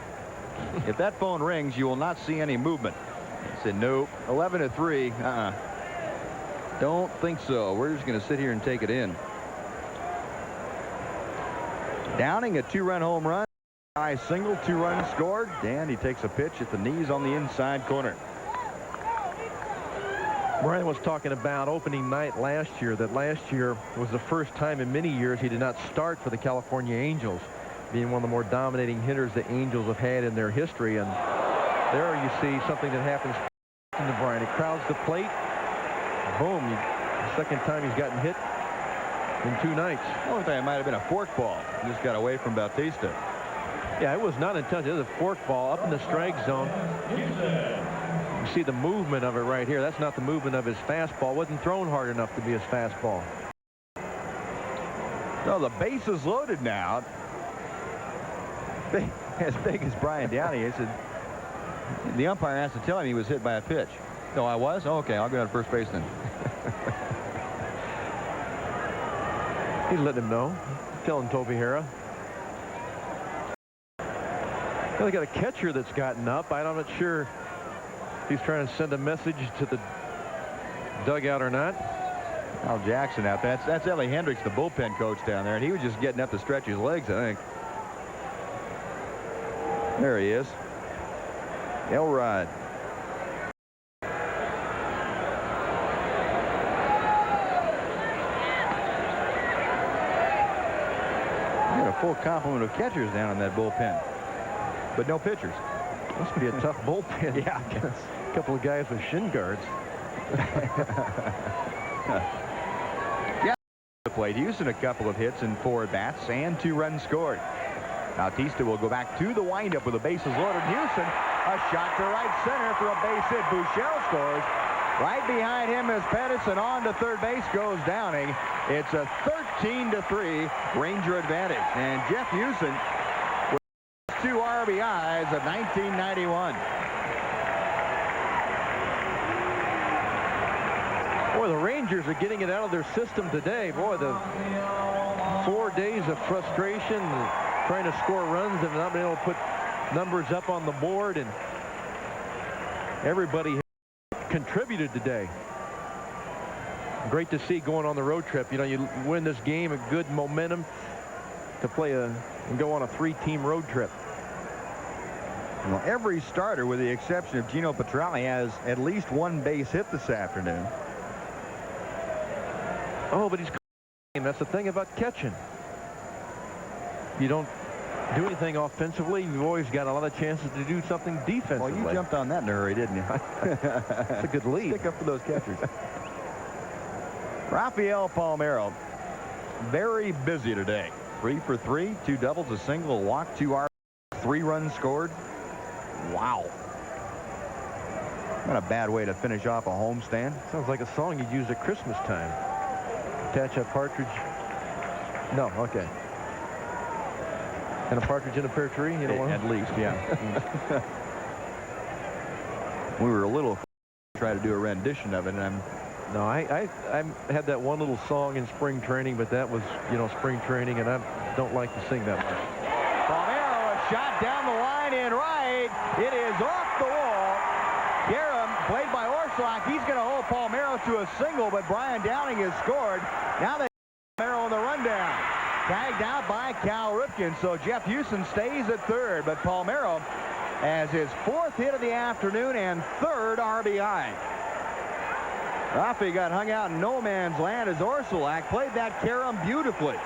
If that phone rings, you will not see any movement. I said nope. 11-3. Don't think so. We're just going to sit here and take it in. Downing, a 2-run home run. High single, 2 runs scored, and he takes a pitch at the knees on the inside corner. Brian was talking about opening night last year, that last year was the first time in many years he did not start for the California Angels, being one of the more dominating hitters the Angels have had in their history. And there you see something that happens to Bryant. He crowds the plate. Boom. The second time he's gotten hit in 2 nights. I think it might have been a fork ball. He just got away from Bautista. Yeah, it was not intentional. It was a fork ball up in the strike zone. You see the movement of it right here. That's not the movement of his fastball. Wasn't thrown hard enough to be his fastball. So the base is loaded now. As big as Brian Downey. He said the umpire has to tell him he was hit by a pitch. No, I was? Oh, okay, I'll go down to first base then. He's letting him know. Telling Toby Hara. Well, they got a catcher that's gotten up. I'm not sure if he's trying to send a message to the dugout or not. Al Jackson out. That's Ellie Hendricks, the bullpen coach down there, and he was just getting up to stretch his legs, I think. There he is. Elrod. Got a full complement of catchers down in that bullpen, but no pitchers. Must be a tough bullpen. Yeah, I guess. A couple of guys with shin guards. Yeah, played Houston a couple of hits and 4 at-bats and 2 runs scored. Bautista will go back to the windup with the bases loaded. Houston, a shot to right center for a base hit. Bouchel scores. Right behind him is Pettis, and on to third base goes Downing. It's a 13-3 Ranger advantage. And Jeff Houston with 2 RBIs of 1991. Boy, the Rangers are getting it out of their system today. Boy, the 4 days of frustration, trying to score runs and not being able to put numbers up on the board, and everybody contributed today. Great to see going on the road trip. You know, you win this game, a good momentum to play and go on a 3-team road trip. Well, every starter, with the exception of Gino Petralli, has at least 1 base hit this afternoon. Oh, but he's catching. That's the thing about catching. You don't do anything offensively. You've always got a lot of chances to do something defensively. Well, you jumped on that in a hurry, didn't you? That's a good lead. Stick up for those catchers. Rafael Palmeiro, very busy today. 3 for 3, 2 doubles, a single, a walk, 2 RBIs, 3 runs scored. Wow. Not a bad way to finish off a homestand. Sounds like a song you'd use at Christmas time. Attach a partridge. No, okay. And a partridge in a pear tree, you know. At least, yeah. We were a little try to do a rendition of it, and No, I had that one little song in spring training, but that was, you know, spring training, and I don't like to sing that much. Palmeiro, a shot down the line in right. It is off the wall. Karam, played by Orsolak. He's going to hold Palmeiro to a single, but Brian Downing has scored. Now they Palmeiro on the rundown. Tagged out by Cal Ripken, so Jeff Houston stays at third, but Palmeiro has his 4th hit of the afternoon and 3rd RBI. Rafi got hung out in no man's land as Orsolak played that carom beautifully.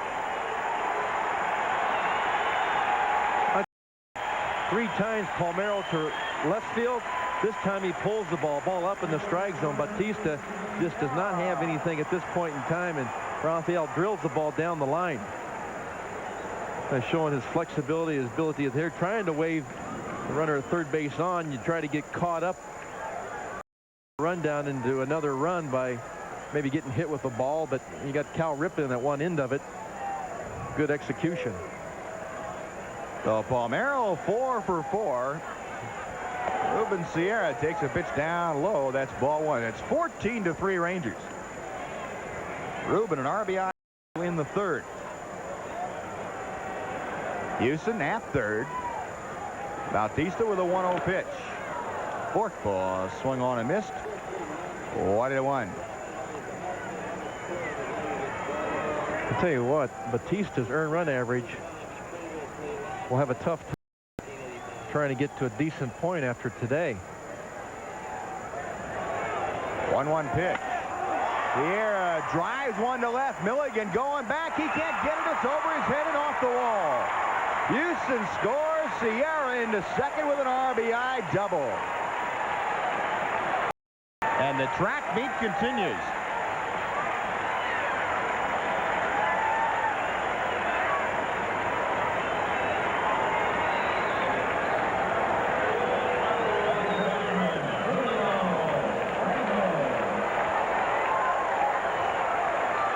3 times Palmeiro to left field. This time he pulls the ball up in the strike zone. Bautista just does not have anything at this point in time, and Rafael drills the ball down the line. Showing his flexibility, his ability. They're trying to wave the runner at third base on. You try to get caught up, run down into another run by maybe getting hit with the ball, but you got Cal Ripken at one end of it. Good execution. So Palmeiro 4 for 4. Ruben Sierra takes a pitch down low. That's ball 1. It's 14-3 Rangers. Ruben an RBI in the 3rd. Houston at 3rd. Bautista with a 1-0 pitch. Forkball swung on and missed. 1-1. I'll tell you what, Bautista's earned run average will have a tough time trying to get to a decent point after today. 1-1 pitch. Sierra drives one to left. Milligan going back. He can't get it. It's over his head and off the wall. Houston scores. Sierra into second with an RBI double. And the track meet continues.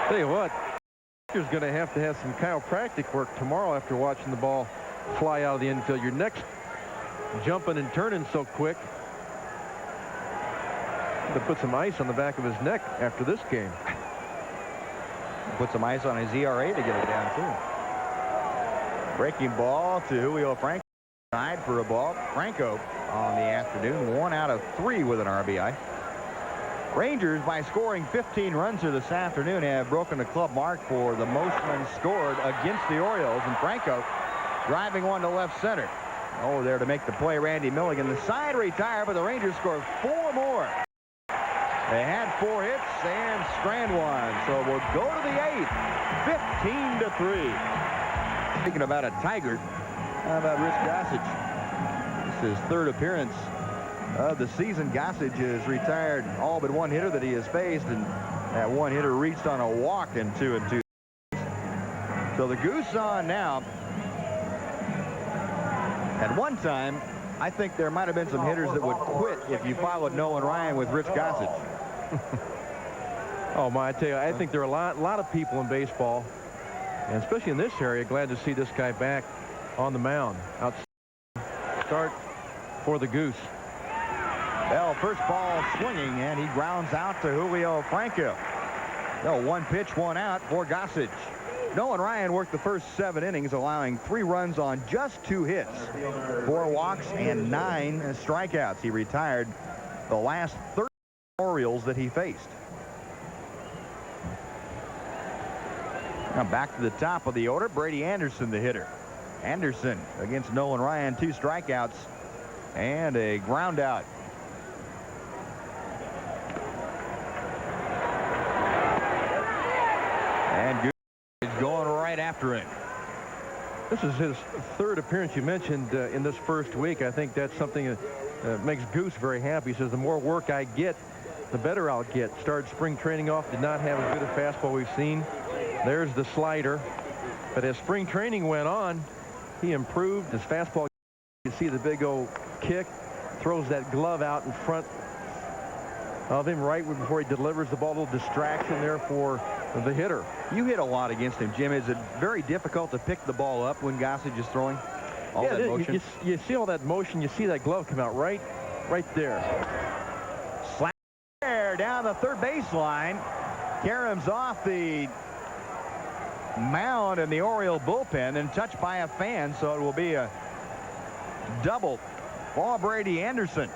Tell you what, you're going to have some chiropractic work tomorrow after watching the ball fly out of the infield. Your neck's jumping and turning so quick. To put some ice on the back of his neck after this game. Put some ice on his ERA to get it down, too. Breaking ball to Julio Franco. Tied for a ball. Franco on the afternoon. 1 out of 3 with an RBI. Rangers, by scoring 15 runs here this afternoon, have broken the club mark for the most runs scored against the Orioles. And Franco driving one to left center. Oh, there to make the play, Randy Milligan. The side retired, but the Rangers scored 4 more. They had 4 hits and strand one. So we'll go to the 8th. 15-3. Speaking about a Tiger, how about Rich Gossage? This is his 3rd appearance of the season. Gossage has retired all but 1 hitter that he has faced, and that 1 hitter reached on a walk in 2-2. So the goose on now. At one time, I think there might have been some hitters that would quit if you followed Nolan Ryan with Rich Gossage. Oh my, I tell you, I think there are a lot of people in baseball, and especially in this area, glad to see this guy back on the mound. Start for the goose. Well, first ball swinging, and he grounds out to Julio Franco. No, 1 pitch, 1 out for Gossage. Nolan Ryan worked the first 7 innings, allowing 3 runs on just 2 hits, 4 walks, and 9 strikeouts. He retired the last 30 Orioles that he faced. Now back to the top of the order, Brady Anderson, the hitter. Anderson against Nolan Ryan, 2 strikeouts and a ground out. And Goose is going right after him. This is his 3rd appearance you mentioned in this first week. I think that's something that makes Goose very happy. He says the more work I get, the better I'll get. Started spring training off, did not have as good a fastball we've seen. There's the slider. But as spring training went on, he improved. His fastball, you see the big old kick, throws that glove out in front of him right before he delivers the ball. A little distraction there for the hitter. You hit a lot against him, Jim. Is it very difficult to pick the ball up when Gossage is throwing? All that motion? You see all that motion. You see that glove come out right there. Slap there down the third baseline. Karam's off the mound in the Oriole bullpen and touched by a fan, so it will be a double for Brady Anderson.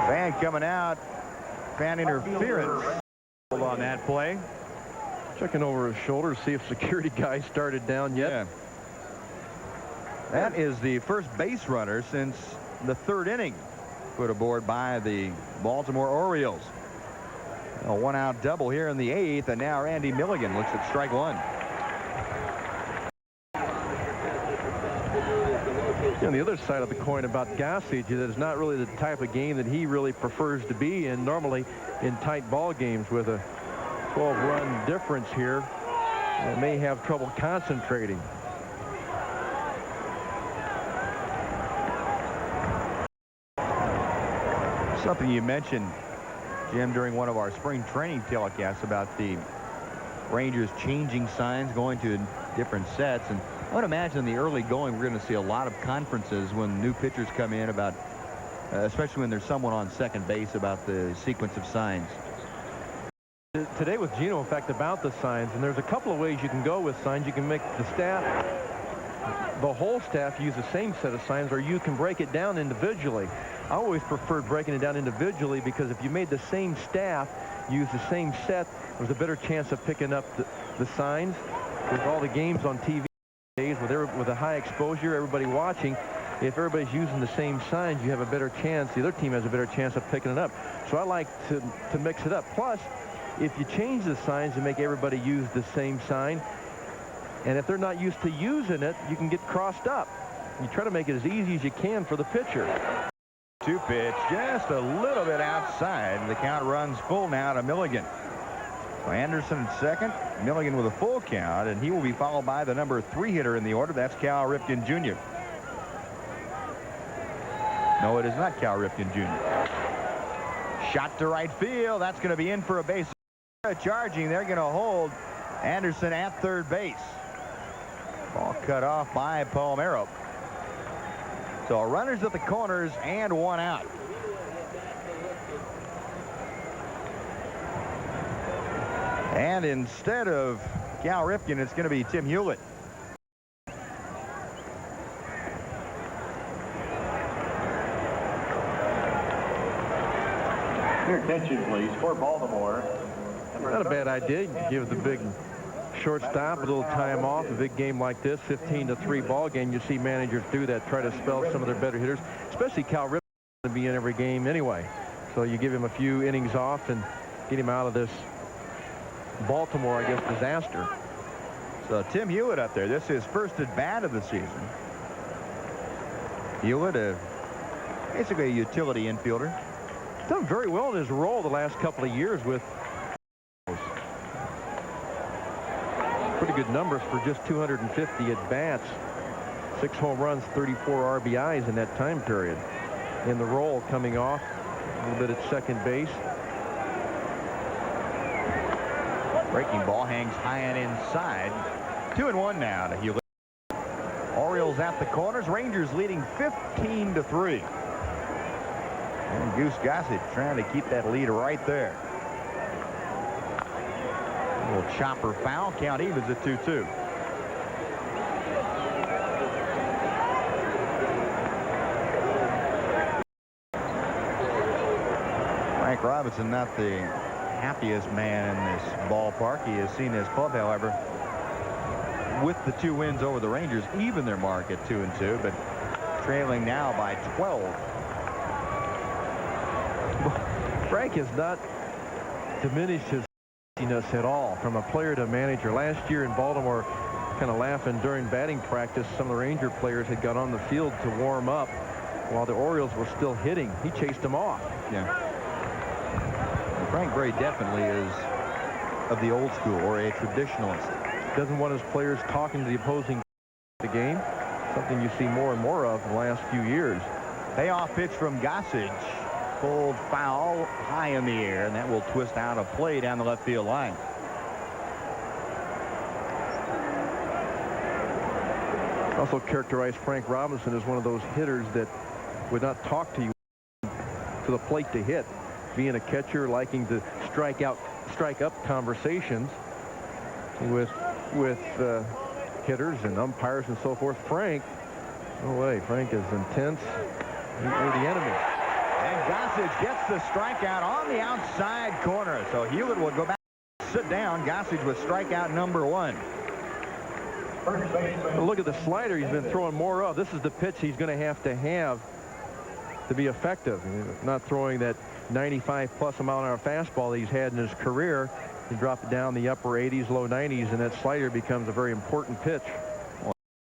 Fan coming out. Fan interference on that play. Checking over his shoulder to see if security guy started down yet. Yeah. That is the first base runner since the 3rd inning put aboard by the Baltimore Orioles. A 1-out double here in the 8th, and now Randy Milligan looks at strike 1. On the other side of the coin about Gossage, it is not really the type of game that he really prefers to be in. Normally in tight ball games with a 12-run difference here, may have trouble concentrating. Something you mentioned, Jim, during one of our spring training telecasts about the Rangers changing signs, going to different sets. And I would imagine in the early going, we're going to see a lot of conferences when new pitchers come in about, especially when there's someone on second base, about the sequence of signs. Today with Gino, in fact, about the signs, and there's a couple of ways you can go with signs. You can make the staff, the whole staff, use the same set of signs, or you can break it down individually. I always preferred breaking it down individually because if you made the same staff use the same set, there's a better chance of picking up the signs. With all the games on TV days, with a high exposure, everybody watching, if everybody's using the same signs, you have a better chance. The other team has a better chance of picking it up. So I like to mix it up. Plus, if you change the signs and make everybody use the same sign, and if they're not used to using it, you can get crossed up. You try to make it as easy as you can for the pitcher. 2-2 pitch, just a little bit outside. The count runs full now to Milligan. So Anderson at second, Milligan with a full count, and he will be followed by the number 3 hitter in the order. That's Cal Ripken Jr. No, it is not Cal Ripken Jr. Shot to right field. That's going to be in for a base. Charging. They're going to hold Anderson at third base. Ball cut off by Palmeiro. So runners at the corners and 1 out. And instead of Cal Ripken, it's going to be Tim Hewlett. Your attention, please, for Baltimore. Not a bad idea. Give the big shortstop a little time off. A big game like this, 15-3 ball game. You see managers do that, try to spell some of their better hitters, especially Cal Ripken to be in every game anyway. So you give him a few innings off and get him out of this Baltimore, I guess, disaster. So Tim Hewlett up there. This is his first at bat of the season. Hewlett, basically a utility infielder. Done very well in his role the last couple of years with pretty good numbers for just 250 at bats. 6 home runs, 34 RBIs in that time period. In the role, coming off a little bit at second base. Breaking ball hangs high and inside. 2-1 now to Hewlett. Orioles at the corners. Rangers leading 15-3. And Goose Gossett trying to keep that lead right there. A little chopper foul. Count evens at 2-2. Frank Robinson, not the happiest man in this ballpark. He has seen his club, however, with the 2 wins over the Rangers, even their mark at 2-2, but trailing now by 12. Frank has not diminished his at all from a player to manager. Last year in Baltimore, kind of laughing during batting practice, some of the Ranger players had got on the field to warm up while the Orioles were still hitting. He chased them off. Yeah. And Frank very definitely is of the old school, or a traditionalist. Doesn't want his players talking to the opposing the game. Something you see more and more of in the last few years. Payoff pitch from Gossage. Pulled foul high in the air, and that will twist out of play down the left field line. Also characterized Frank Robinson as one of those hitters that would not talk to you to the plate to hit. Being a catcher, liking to strike up conversations with hitters and umpires and so forth. Frank, no way. Frank is intense. You're the enemy. And Gossage gets the strikeout on the outside corner. So Hewlett will go back and sit down. Gossage with strikeout number 1. Well, look at the slider he's been throwing more of. This is the pitch he's going to have to be effective. Not throwing that 95+ mile-an-hour fastball that he's had in his career. You drop it down the upper 80s, low 90s, and that slider becomes a very important pitch. Well,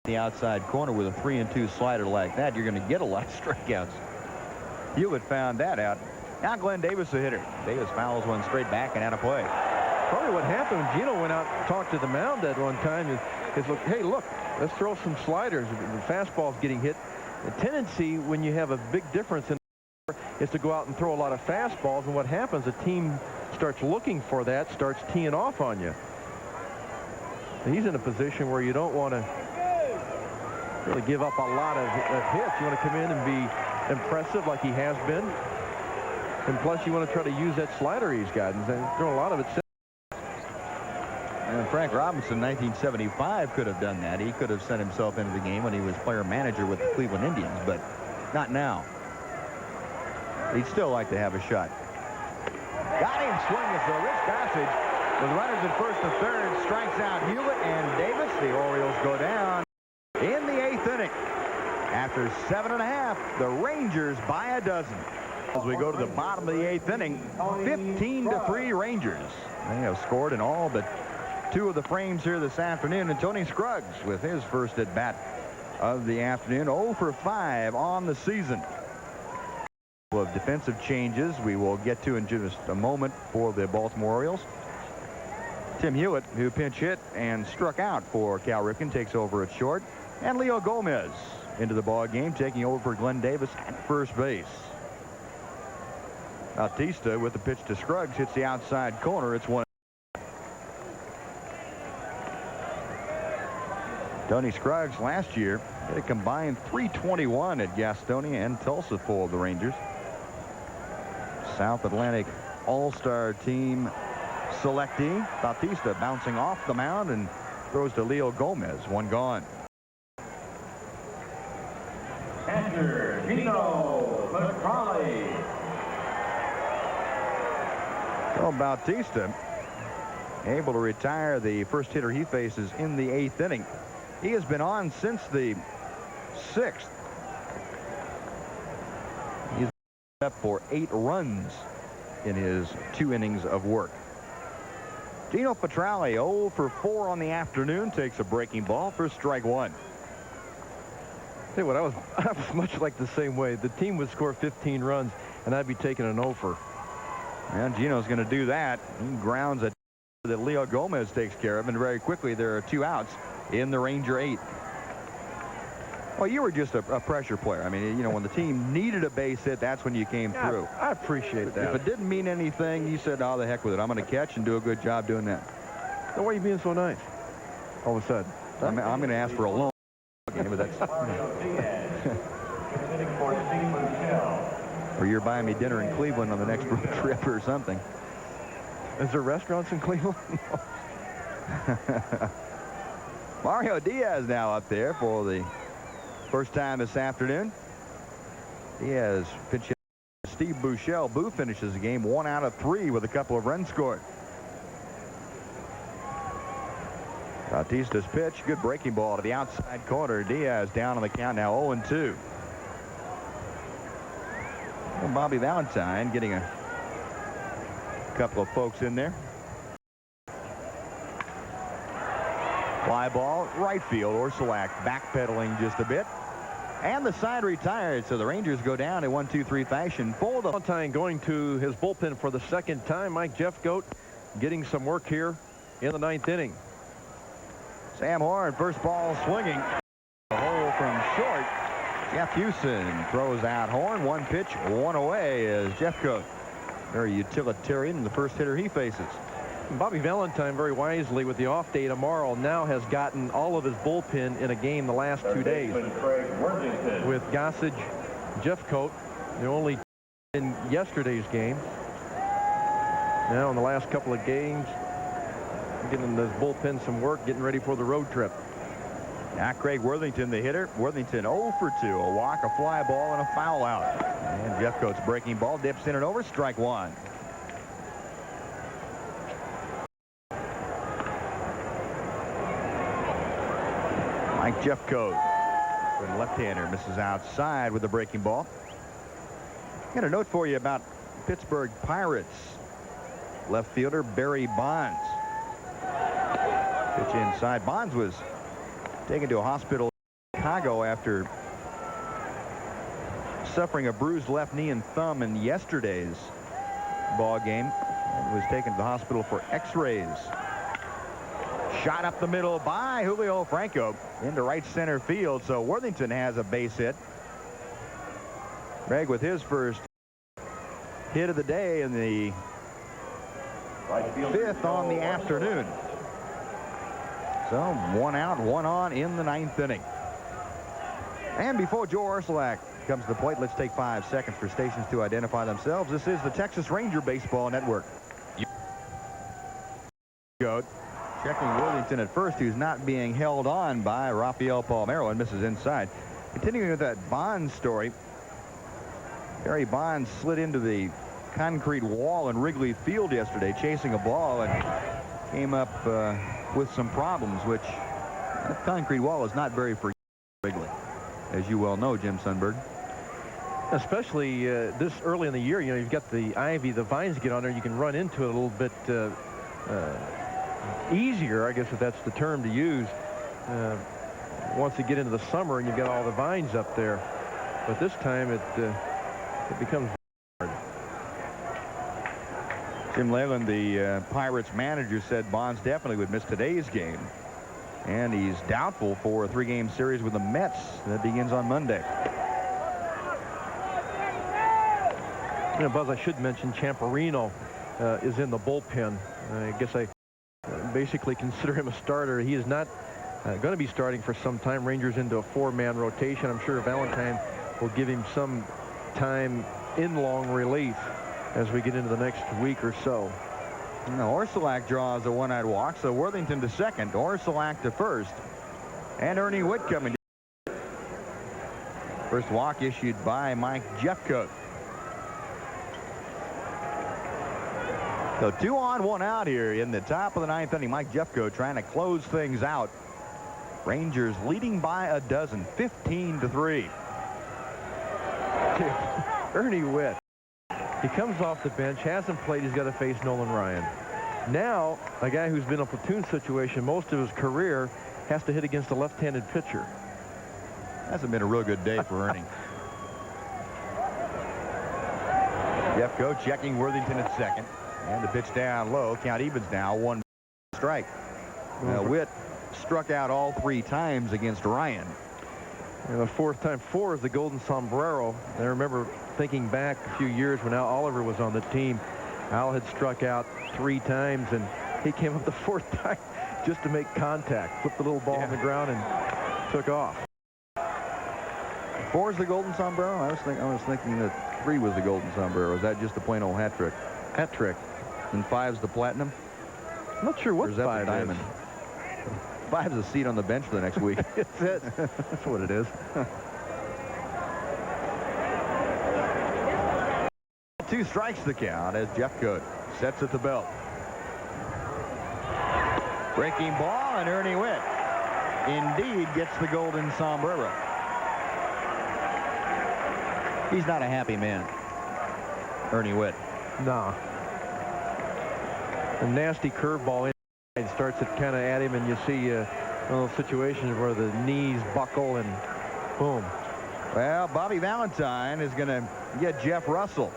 the outside corner with a 3-2 slider like that, you're going to get a lot of strikeouts. Hewlett found that out. Now Glenn Davis, the hitter. Davis fouls one straight back and out of play. Probably what happened when Gino went out and talked to the mound at one time is look, hey, look, let's throw some sliders. The fastball's getting hit. The tendency when you have a big difference in is to go out and throw a lot of fastballs, and what happens, a team starts looking for that, starts teeing off on you. And he's in a position where you don't want to really give up a lot of hits. You want to come in and be impressive like he has been, and plus you want to try to use that slider he's got, and throw a lot of it. And Frank Robinson, 1975, could have done that. He could have sent himself into the game when he was player manager with the Cleveland Indians, but not now. He'd still like to have a shot. Got him swinging. So Rich Gossage, with runners at first and third, strikes out Hewlett and Davis. The Orioles go down in the 8th inning. After 7½, the Rangers by a dozen. As we go to the bottom of the 8th inning, 15-3 Rangers. They have scored in all but 2 of the frames here this afternoon. And Tony Scruggs with his first at bat of the afternoon, 0 for 5 on the season. of defensive changes we will get to in just a moment for the Baltimore Orioles. Tim Hewitt, who pinch hit and struck out for Cal Ripken, takes over at short. And Leo Gomez into the ball game, taking over for Glenn Davis at first base. Bautista with the pitch to Scruggs hits the outside corner. It's 1. Tony Scruggs last year hit a combined .321 at Gastonia and Tulsa for the Rangers. South Atlantic All-Star team selectee. Bautista bouncing off the mound and throws to Leo Gomez. One gone. Catcher, Dino McCauley. So Bautista able to retire the first hitter he faces in the 8th inning. He has been on since the 6th. He's up for 8 runs in his 2 innings of work. Dino Petrale 0 for 4 on the afternoon, takes a breaking ball for strike 1. Tell you what, I was much like the same way. The team would score 15 runs, and I'd be taking an offer. And Gino's going to do that. He grounds it that Leo Gomez takes care of, and very quickly there are 2 outs in the Ranger 8th. Well, you were just a pressure player. I mean, you know, when the team needed a base hit, that's when you came through. I appreciate that. If it didn't mean anything, you said, oh, the heck with it. I'm going to catch and do a good job doing that. So why are you being so nice all of a sudden? I'm going to ask for a loan. But that's or you're buying me dinner in Cleveland on the next road trip or something. Is there restaurants in Cleveland? Mario Diaz now up there for the first time this afternoon. Diaz pitching Steve Buechele. Boo finishes the game 1 out of 3 with a couple of runs scored. Bautista's pitch, good breaking ball to the outside corner. Diaz down on the count now, 0-2. And Bobby Valentine getting a couple of folks in there. Fly ball, right field. Orsolak backpedaling just a bit. And the side retired, so the Rangers go down in 1-2-3 fashion for the... Valentine going to his bullpen for the second time. Mike Jeffcoat getting some work here in the 9th inning. Sam Horn, first ball swinging. A hole from short. Jeff Hewson throws out Horn. 1 pitch, 1 away is Jeffcoat. Very utilitarian and the first hitter he faces. Bobby Valentine, very wisely with the off day tomorrow, now has gotten all of his bullpen in a game the last 2 days. With Gossage, Jeffcoat, the only in yesterday's game. Now in the last couple of games, getting this bullpen some work, getting ready for the road trip. Now Craig Worthington, the hitter. Worthington 0 for 2. A walk, a fly ball, and a foul out. And Jeffcoat's breaking ball dips in and over. Strike 1. Mike Jeffcoat, left-hander, misses outside with the breaking ball. Got a note for you about Pittsburgh Pirates left fielder Barry Bonds. Pitch inside. Bonds was taken to a hospital in Chicago after suffering a bruised left knee and thumb in yesterday's ball game, and was taken to the hospital for x-rays. Shot up the middle by Julio Franco into right center field, so Worthington has a base hit. Greg with his first hit of the day in the 5th on the afternoon. So 1 out, 1 on in the 9th inning. And before Joe Orsolak comes to the plate, let's take 5 seconds for stations to identify themselves. This is the Texas Ranger Baseball Network. Checking Worthington at first, who's not being held on by Rafael Palmeiro, and misses inside. Continuing with that Bonds story, Barry Bonds slid into the concrete wall in Wrigley Field yesterday chasing a ball and came up with some problems, which that concrete wall is not very forgiving Wrigley, as you well know, Jim Sundberg. Especially this early in the year, you know, you've got the ivy, the vines get on there, you can run into it a little bit easier, I guess, if that's the term to use, once you get into the summer and you've got all the vines up there. But this time it becomes Jim Leyland, the Pirates manager, said Bonds definitely would miss today's game. And he's doubtful for a 3-game series with the Mets that begins on Monday. You know, Buzz, I should mention Champerino is in the bullpen. I guess I basically consider him a starter. He is not going to be starting for some time. Rangers into a 4-man rotation. I'm sure Valentine will give him some time in long relief as we get into the next week or so. Now, Orsolak draws a one-out walk, so Worthington to second, Orsolak to first, and Ernie Witt coming. First walk issued by Mike Jeffcoat. So 2 on, 1 out here in the top of the 9th inning. Mike Jeffcoat trying to close things out. Rangers leading by a dozen, 15-3. Ernie Witt. He comes off the bench, hasn't played. He's got to face Nolan Ryan. Now, a guy who's been in a platoon situation most of his career has to hit against a left-handed pitcher. Hasn't been a real good day for Ernie. Jeffcoat checking Worthington at second. And the pitch down low. Count evens now. 1 strike. Witt struck out all 3 times against Ryan. And the 4th time. 4 is the golden sombrero. I remember thinking back a few years when Al Oliver was on the team. Al had struck out 3 times, and he came up the 4th time just to make contact. Flipped the little ball on the ground and took off. 4 is the golden sombrero? I was thinking that 3 was the golden sombrero. Is that just a plain old hat trick? Hat trick. And 5's the platinum? I'm not sure what 5 is. 5's a seat on the bench for the next week. That's it. That's what it is. 2 strikes the count as Jeffcoat sets at the belt. Breaking ball, and Ernie Witt indeed gets the golden sombrero. He's not a happy man, Ernie Witt. No. A nasty curveball in starts it kind of at him, and you see one of those situations where the knees buckle and boom. Well, Bobby Valentine is going to get Jeff Russell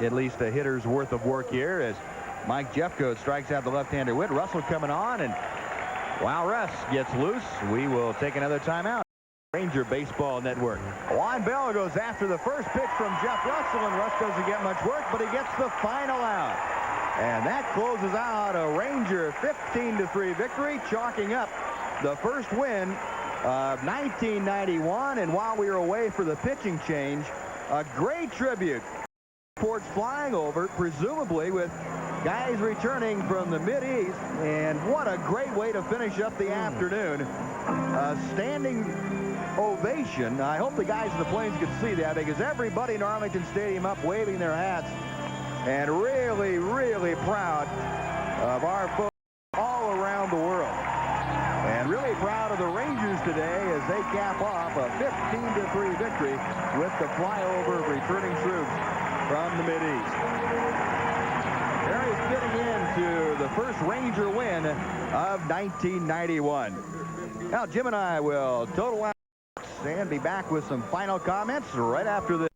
at least a hitter's worth of work here as Mike Jeffcoat strikes out the left-hander Witt. Russell coming on, and while Russ gets loose, we will take another timeout. Ranger Baseball Network. Juan Bell goes after the first pitch from Jeff Russell, and Russ doesn't get much work, but he gets the final out. And that closes out a Ranger 15-3 victory, chalking up the first win of 1991. And while we were away for the pitching change, a great tribute. Reports flying over, presumably with guys returning from the Mid-East. And what a great way to finish up the afternoon. A standing ovation. I hope the guys in the Plains could see that, because everybody in Arlington Stadium up waving their hats and really, really proud of our folks all around the world. And really proud of the Rangers today as they cap off a 15-3 victory with the flyover of returning troops from the Mideast. Very fitting into the first Ranger win of 1991. Now, Jim and I will total out and be back with some final comments right after this.